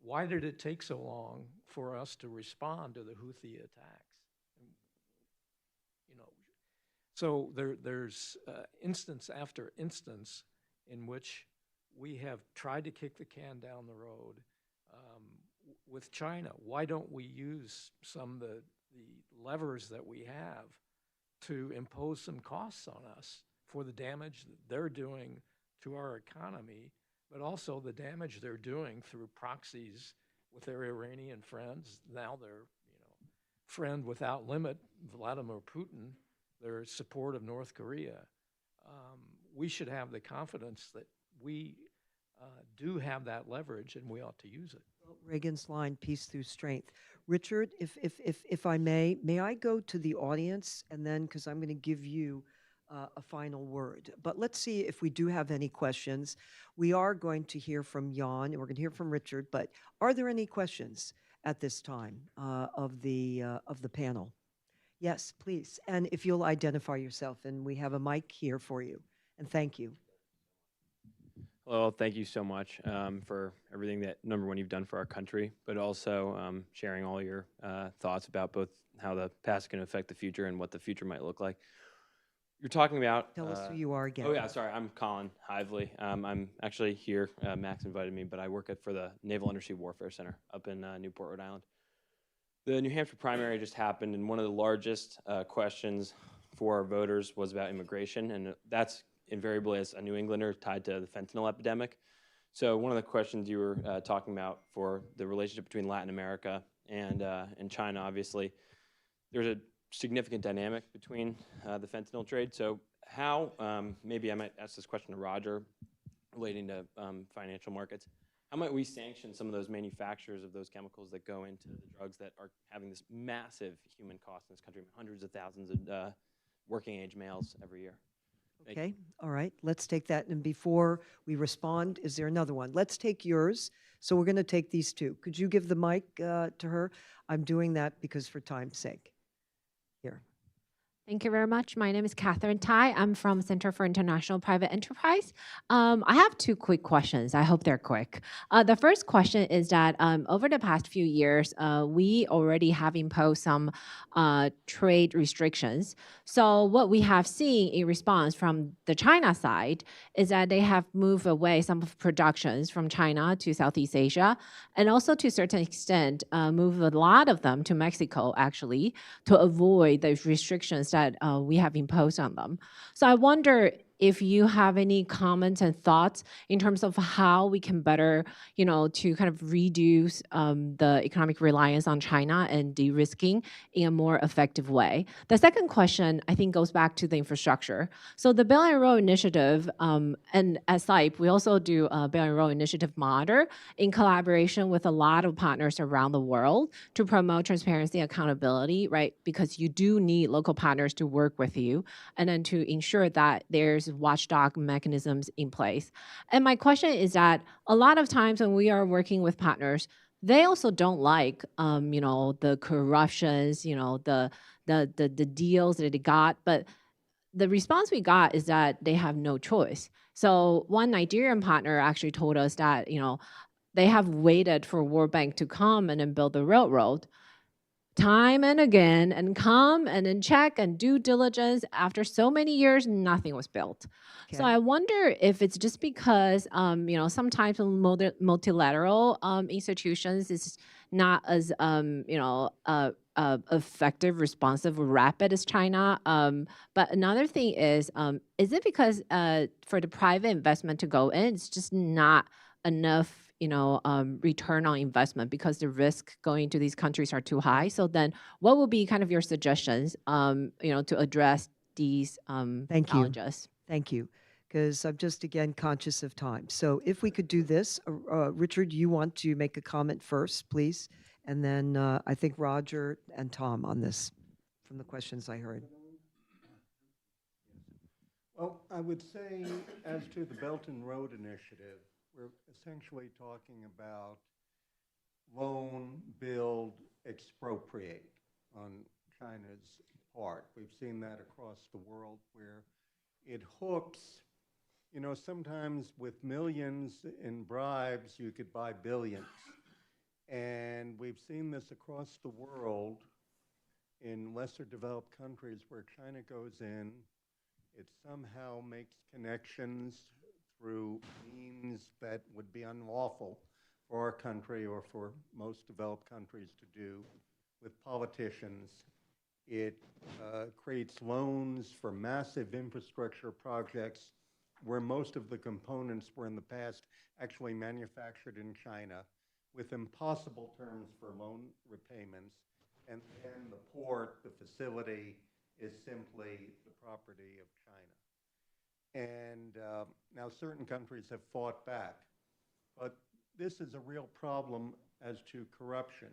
why did it take so long for us to respond to the Houthi attacks? So there's instance after instance in which we have tried to kick the can down the road. With China, why don't we use some of the levers that we have to impose some costs on us for the damage that they're doing to our economy, but also the damage they're doing through proxies with their Iranian friends, now their friend without limit, Vladimir Putin, their support of North Korea. We should have the confidence that we do have that leverage and we ought to use it. Reagan's line, peace through strength. Richard, if I may I go to the audience, and then, because I'm going to give you a final word. But let's see if we do have any questions. We are going to hear from Jan, and we're going to hear from Richard, but are there any questions at this time of the panel? Yes, please. And if you'll identify yourself, and we have a mic here for you. And thank you. Well, thank you so much for everything that, number one, you've done for our country, but also sharing all your thoughts about both how the past can affect the future and what the future might look like. You're talking about... Tell us who you are again. Oh, yeah, sorry. I'm Colin Hively. I'm actually here. Max invited me, but I work for the Naval Undersea Warfare Center up in Newport, Rhode Island. The New Hampshire primary just happened, and one of the largest questions for our voters was about immigration, and that's invariably, as a New Englander, tied to the fentanyl epidemic. So one of the questions you were talking about for the relationship between Latin America and China, obviously, there's a significant dynamic between the fentanyl trade. So how, maybe I might ask this question to Roger, relating to financial markets. How might we sanction some of those manufacturers of those chemicals that go into the drugs that are having this massive human cost in this country, hundreds of thousands of working age males every year? Thank you. Okay, all right, let's take that. And before we respond, is there another one? Let's take yours. So we're going to take these two. Could you give the mic to her? I'm doing that because for time's sake. Here. Thank you very much. My name is Catherine Tai. I'm from Center for International Private Enterprise. I have two quick questions. I hope they're quick. The first question is that over the past few years, we already have imposed some trade restrictions. So what we have seen in response from the China side is that they have moved away some of productions from China to Southeast Asia, and also to a certain extent, move a lot of them to Mexico, actually, to avoid those restrictions that we have imposed on them. So I wonder if you have any comments and thoughts in terms of how we can better, to kind of reduce the economic reliance on China and de-risking in a more effective way. The second question, I think, goes back to the infrastructure. So the Belt and Road Initiative, and as SIPE, we also do a Belt and Road Initiative monitor in collaboration with a lot of partners around the world to promote transparency and accountability, right? Because you do need local partners to work with you, and then to ensure that there's watchdog mechanisms in place. And my question is that a lot of times when we are working with partners, they also don't like, the corruptions, the deals that they got. But the response we got is that they have no choice. So one Nigerian partner actually told us that, they have waited for World Bank to come and then build the railroad time and again, and come and then check and due diligence. After so many years, nothing was built. So Okay. I wonder if it's just because, sometimes multilateral institutions is not as, effective, responsive, rapid as China. But another thing is it because for the private investment to go in, it's just not enough return on investment because the risk going to these countries are too high. So then what would be kind of your suggestions, to address these Thank you. challenges? Thank you, because I'm just, again, conscious of time. So if we could do this, Richard, you want to make a comment first, please? And then I think Roger and Tom on this from the questions I heard. Well, I would say, as to the Belt and Road Initiative, we're essentially talking about loan, build, expropriate on China's part. We've seen that across the world where it hooks, sometimes with millions in bribes, you could buy billions. And we've seen this across the world in lesser developed countries where China goes in, it somehow makes connections through means that would be unlawful for our country or for most developed countries to do with politicians. It creates loans for massive infrastructure projects where most of the components were in the past actually manufactured in China with impossible terms for loan repayments. And then the port, the facility, is simply the property of China. And now certain countries have fought back. But this is a real problem as to corruption.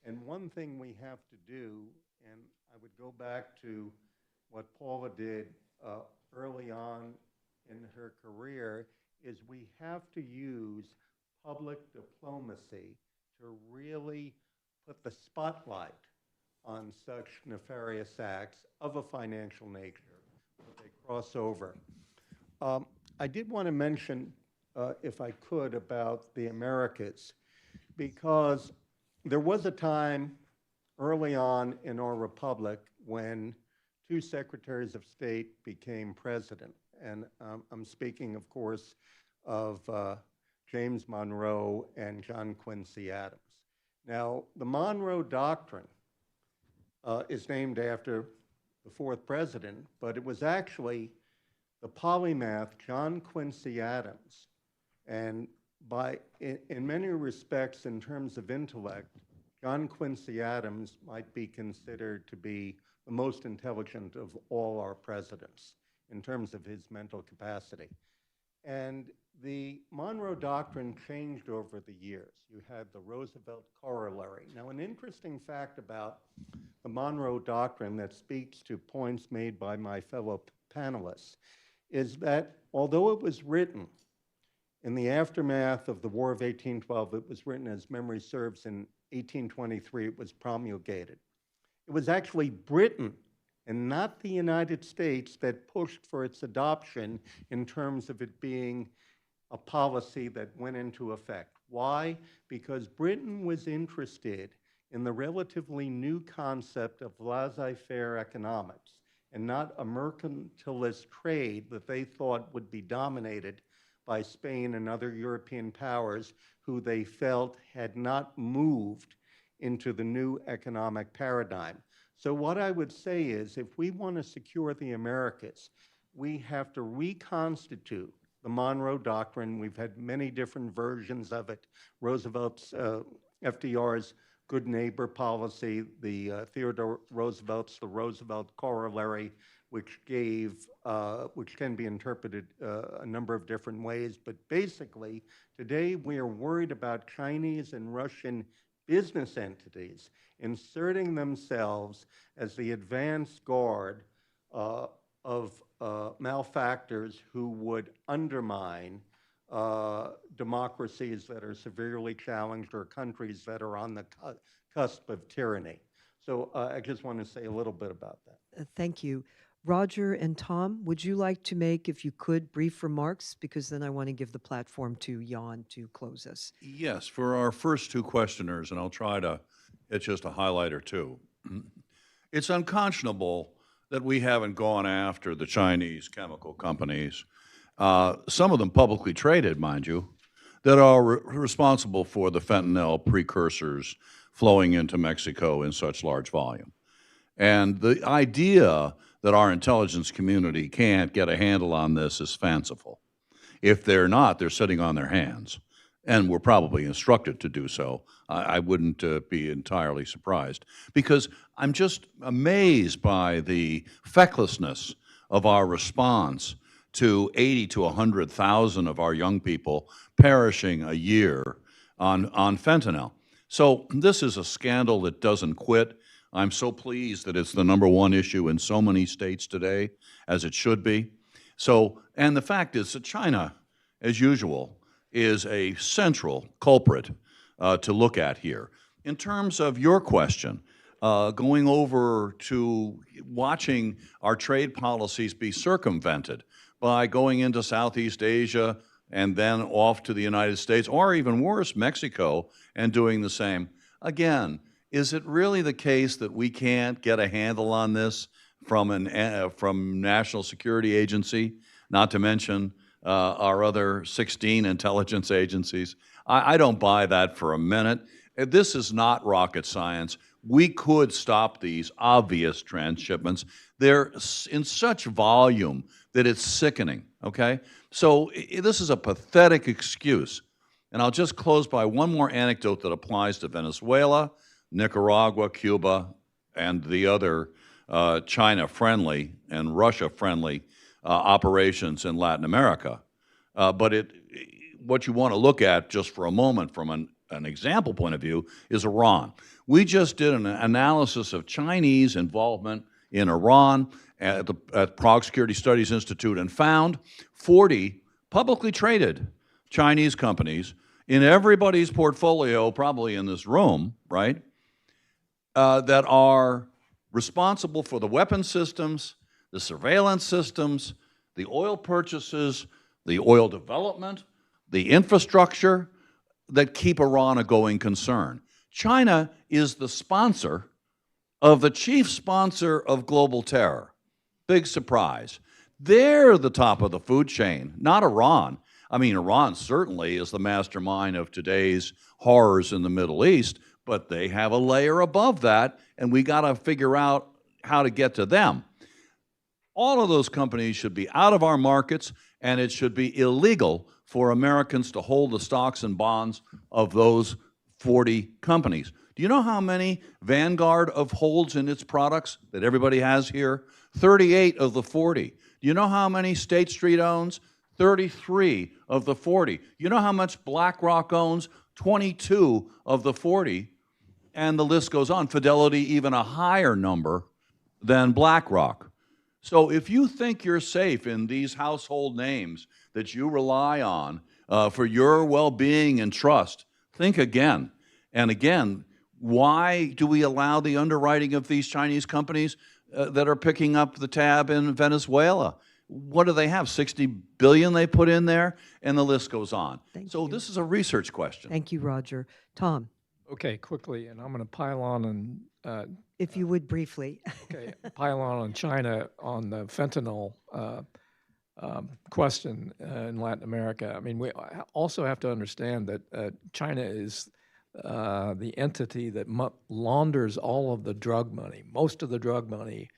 And one thing we have to do, and I would go back to what Paula did early on in her career, is we have to use public diplomacy to really put the spotlight on such nefarious acts of a financial nature, but they cross over. I did want to mention, if I could, about the Americas, because there was a time early on in our republic when two secretaries of state became president. And I'm speaking, of course, of James Monroe and John Quincy Adams. Now, the Monroe Doctrine is named after the fourth president, but it was actually the polymath John Quincy Adams. And in many respects, in terms of intellect, John Quincy Adams might be considered to be the most intelligent of all our presidents in terms of his mental capacity. And the Monroe Doctrine changed over the years. You had the Roosevelt Corollary. Now, an interesting fact about the Monroe Doctrine that speaks to points made by my fellow panelists is that although it was written in the aftermath of the War of 1812, it was written, as memory serves, in 1823, it was promulgated. It was actually Britain and not the United States that pushed for its adoption in terms of it being a policy that went into effect. Why? Because Britain was interested in the relatively new concept of laissez-faire economics and not a mercantilist trade that they thought would be dominated by Spain and other European powers who they felt had not moved into the new economic paradigm. So what I would say is, if we want to secure the Americas, we have to reconstitute the Monroe Doctrine. We've had many different versions of it. Roosevelt's, FDR's good neighbor policy, the Theodore Roosevelt's, the Roosevelt Corollary, which can be interpreted a number of different ways. But basically, today we are worried about Chinese and Russian business entities inserting themselves as the advance guard of malefactors who would undermine democracies that are severely challenged or countries that are on the cusp of tyranny. So I just want to say a little bit about that. Thank you. Roger and Tom, would you like to make, if you could, brief remarks? Because then I want to give the platform to Jan to close us. Yes, for our first two questioners, and I'll try to hit just a highlight or two. It's unconscionable that we haven't gone after the Chinese chemical companies, some of them publicly traded, mind you, that are responsible for the fentanyl precursors flowing into Mexico in such large volume. And the idea that our intelligence community can't get a handle on this is fanciful. If they're not, they're sitting on their hands, and we're probably instructed to do so. I wouldn't be entirely surprised, because I'm just amazed by the fecklessness of our response to 80 to 100,000 of our young people perishing a year on fentanyl. So this is a scandal that doesn't quit. I'm so pleased that it's the #1 issue in so many states today, as it should be. So, and the fact is that China, as usual, is a central culprit to look at here. In terms of your question, going over to watching our trade policies be circumvented by going into Southeast Asia and then off to the United States, or even worse, Mexico, and doing the same. Again, is it really the case that we can't get a handle on this from National Security Agency, not to mention our other 16 intelligence agencies? I don't buy that for a minute. This is not rocket science. We could stop these obvious transshipments. They're in such volume that it's sickening, okay? So this is a pathetic excuse. And I'll just close by one more anecdote that applies to Venezuela, Nicaragua, Cuba, and the other China-friendly and Russia-friendly operations in Latin America. But what you want to look at just for a moment from an example point of view is Iran. We just did an analysis of Chinese involvement in Iran at Prague Security Studies Institute and found 40 publicly traded Chinese companies in everybody's portfolio, probably in this room, right, that are responsible for the weapon systems, the surveillance systems, the oil purchases, the oil development, the infrastructure that keep Iran a going concern. China is the sponsor of the chief sponsor of global terror. Big surprise. They're the top of the food chain, not Iran. I mean, Iran certainly is the mastermind of today's horrors in the Middle East, but they have a layer above that, and we got to figure out how to get to them. All of those companies should be out of our markets, and it should be illegal for Americans to hold the stocks and bonds of those 40 companies. Do you know how many Vanguard holds in its products that everybody has here? 38 of the 40. Do you know how many State Street owns? 33 of the 40. You know how much BlackRock owns? 22 of the 40. And the list goes on. Fidelity, even a higher number than BlackRock. So if you think you're safe in these household names that you rely on for your well-being and trust, think again. And again, why do we allow the underwriting of these Chinese companies that are picking up the tab in Venezuela? What do they have, 60 billion they put in there? And the list goes on. So this is a research question. Thank you, Roger. Tom, Okay, quickly, and I'm going to pile on and if you would briefly. okay, pile on China on the fentanyl question in Latin America. I mean, we also have to understand that China is the entity that launders all of the drug money, most of the drug money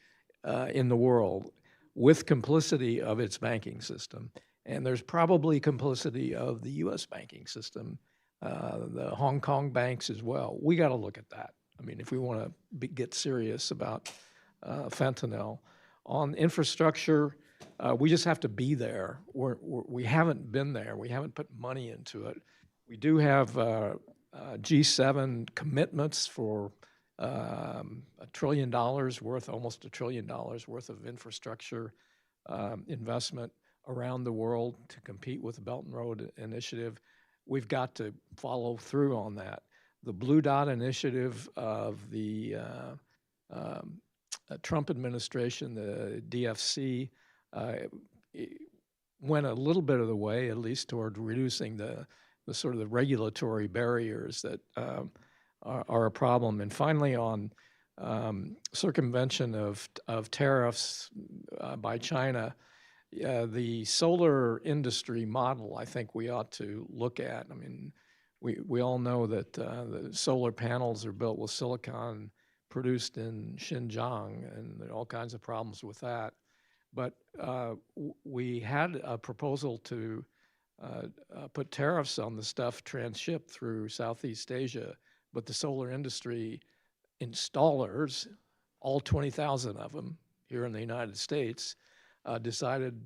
in the world, with complicity of its banking system. And there's probably complicity of the U.S. banking system, the Hong Kong banks as well. We got to look at that. I mean, if we want to get serious about fentanyl. On infrastructure, we just have to be there. We haven't been there. We haven't put money into it. We do have G7 commitments for $1 trillion worth, almost $1 trillion worth of infrastructure investment around the world to compete with the Belt and Road Initiative. We've got to follow through on that. The Blue Dot Initiative of the Trump administration, the DFC, went a little bit of the way, at least toward reducing the sort of the regulatory barriers that are a problem. And finally, on circumvention of tariffs by China, the solar industry model, I think we ought to look at. I mean, we all know that the solar panels are built with silicon produced in Xinjiang, and there are all kinds of problems with that. But we had a proposal to put tariffs on the stuff transshipped through Southeast Asia, but the solar industry installers, all 20,000 of them here in the United States, decided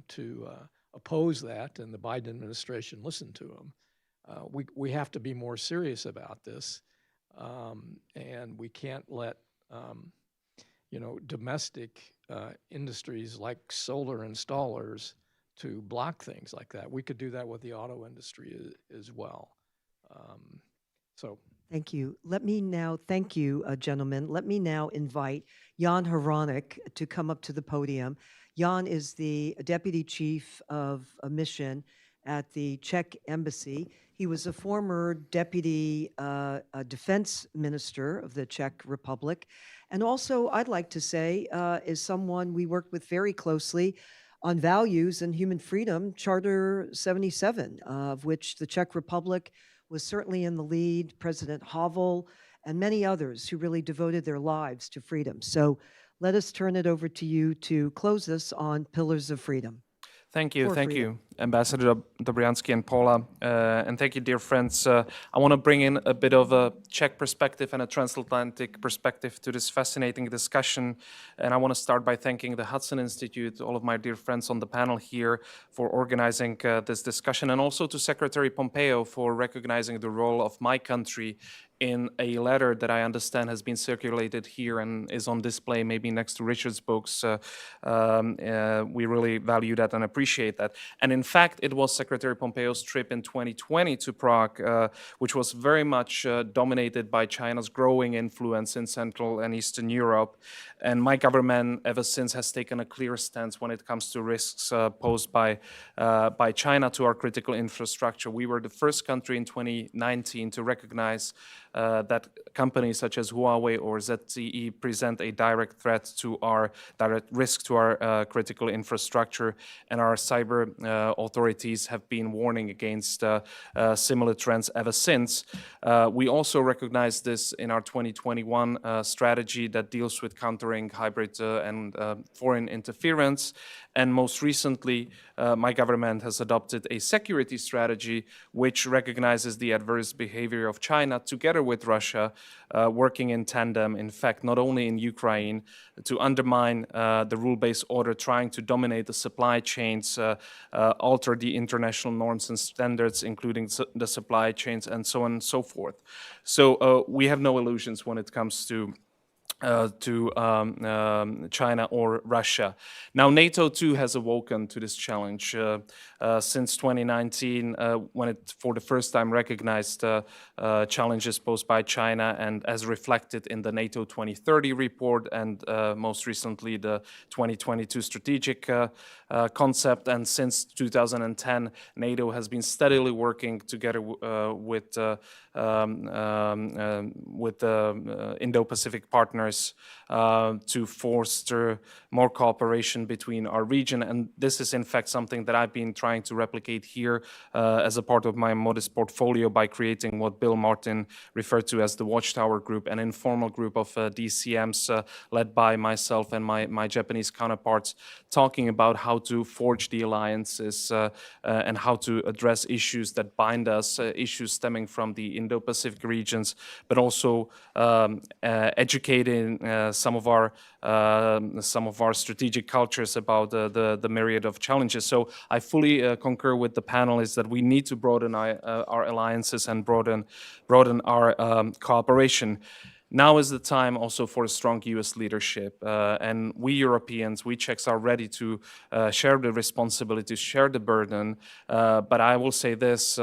to oppose that, and the Biden administration listened to them. We have to be more serious about this, and we can't let domestic industries like solar installers to block things like that. We could do that with the auto industry as well. Thank you. Let me now, thank you, gentlemen. Let me now invite Jan Hranek to come up to the podium. Jan is the Deputy Chief of Mission at the Czech Embassy. He was a former Deputy Defense Minister of the Czech Republic. And also, I'd like to say, is someone we worked with very closely on values and human freedom, Charter 77, of which the Czech Republic was certainly in the lead, President Havel, and many others who really devoted their lives to freedom. So let us turn it over to you to close us on Pillars of Freedom. Thank you, Ambassador Dobriansky and Paula, and thank you, dear friends. I want to bring in a bit of a Czech perspective and a transatlantic perspective to this fascinating discussion, and I want to start by thanking the Hudson Institute, all of my dear friends on the panel here for organizing this discussion, and also to Secretary Pompeo for recognizing the role of my country in a letter that I understand has been circulated here and is on display maybe next to Richard's books. We really value that and appreciate that. And in fact, it was Secretary Pompeo's trip in 2020 to Prague, which was very much dominated by China's growing influence in Central and Eastern Europe. And my government ever since has taken a clear stance when it comes to risks posed by China to our critical infrastructure. We were the first country in 2019 to recognize that companies such as Huawei or ZTE present a direct risk to our critical infrastructure, and our cyber authorities have been warning against similar trends ever since. We also recognize this in our 2021 strategy that deals with countering hybrid and foreign interference. And most recently, my government has adopted a security strategy which recognizes the adverse behavior of China together with Russia, working in tandem, in fact, not only in Ukraine, to undermine the rule-based order, trying to dominate the supply chains, alter the international norms and standards, including the supply chains, and so on and so forth. So we have no illusions when it comes to China or Russia. Now, NATO too has awoken to this challenge since 2019, when it for the first time recognized challenges posed by China, and as reflected in the NATO 2030 report, and most recently the 2022 strategic concept. And since 2010, NATO has been steadily working together with Indo-Pacific partners to foster more cooperation between our region. And this is in fact something that I've been trying to replicate here as a part of my modest portfolio by creating what Bill Martin referred to as the Watchtower Group, an informal group of DCMs led by myself and my Japanese counterparts, talking about how to forge the alliances and how to address issues that bind us, issues stemming from the Indo-Pacific regions, but also educating some of our strategic cultures about the myriad of challenges. So I fully concur with the panelists that we need to broaden our alliances and broaden our cooperation. Now is the time also for a strong U.S. leadership, and we Europeans, we Czechs are ready to share the responsibility, share the burden, but I will say this,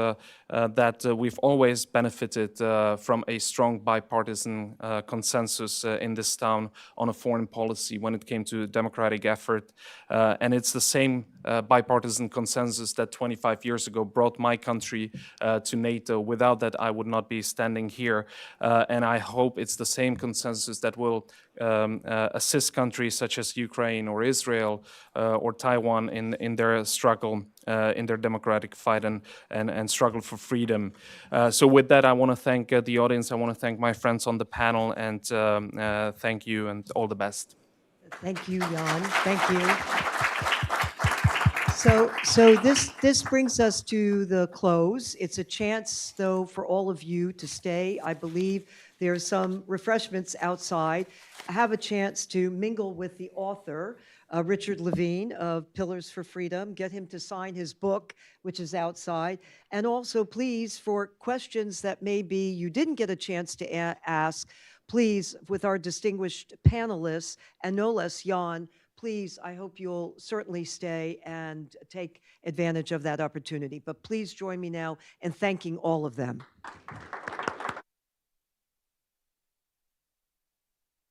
that we've always benefited from a strong bipartisan consensus in this town on a foreign policy when it came to democratic effort, and it's the same bipartisan consensus that 25 years ago brought my country to NATO. Without that, I would not be standing here, and I hope it's the same consensus that will assist countries such as Ukraine or Israel or Taiwan in their struggle, in their democratic fight and struggle for freedom. So with that, I want to thank the audience. I want to thank my friends on the panel, and thank you and all the best. Thank you, Jan. Thank you. So this brings us to the close. It's a chance, though, for all of you to stay. I believe there's some refreshments outside. Have a chance to mingle with the author, Richard Levine of Pillars for Freedom. Get him to sign his book, which is outside. And also, please, for questions that maybe you didn't get a chance to ask, please, with our distinguished panelists, and no less Jan, please, I hope you'll certainly stay and take advantage of that opportunity. But please join me now in thanking all of them.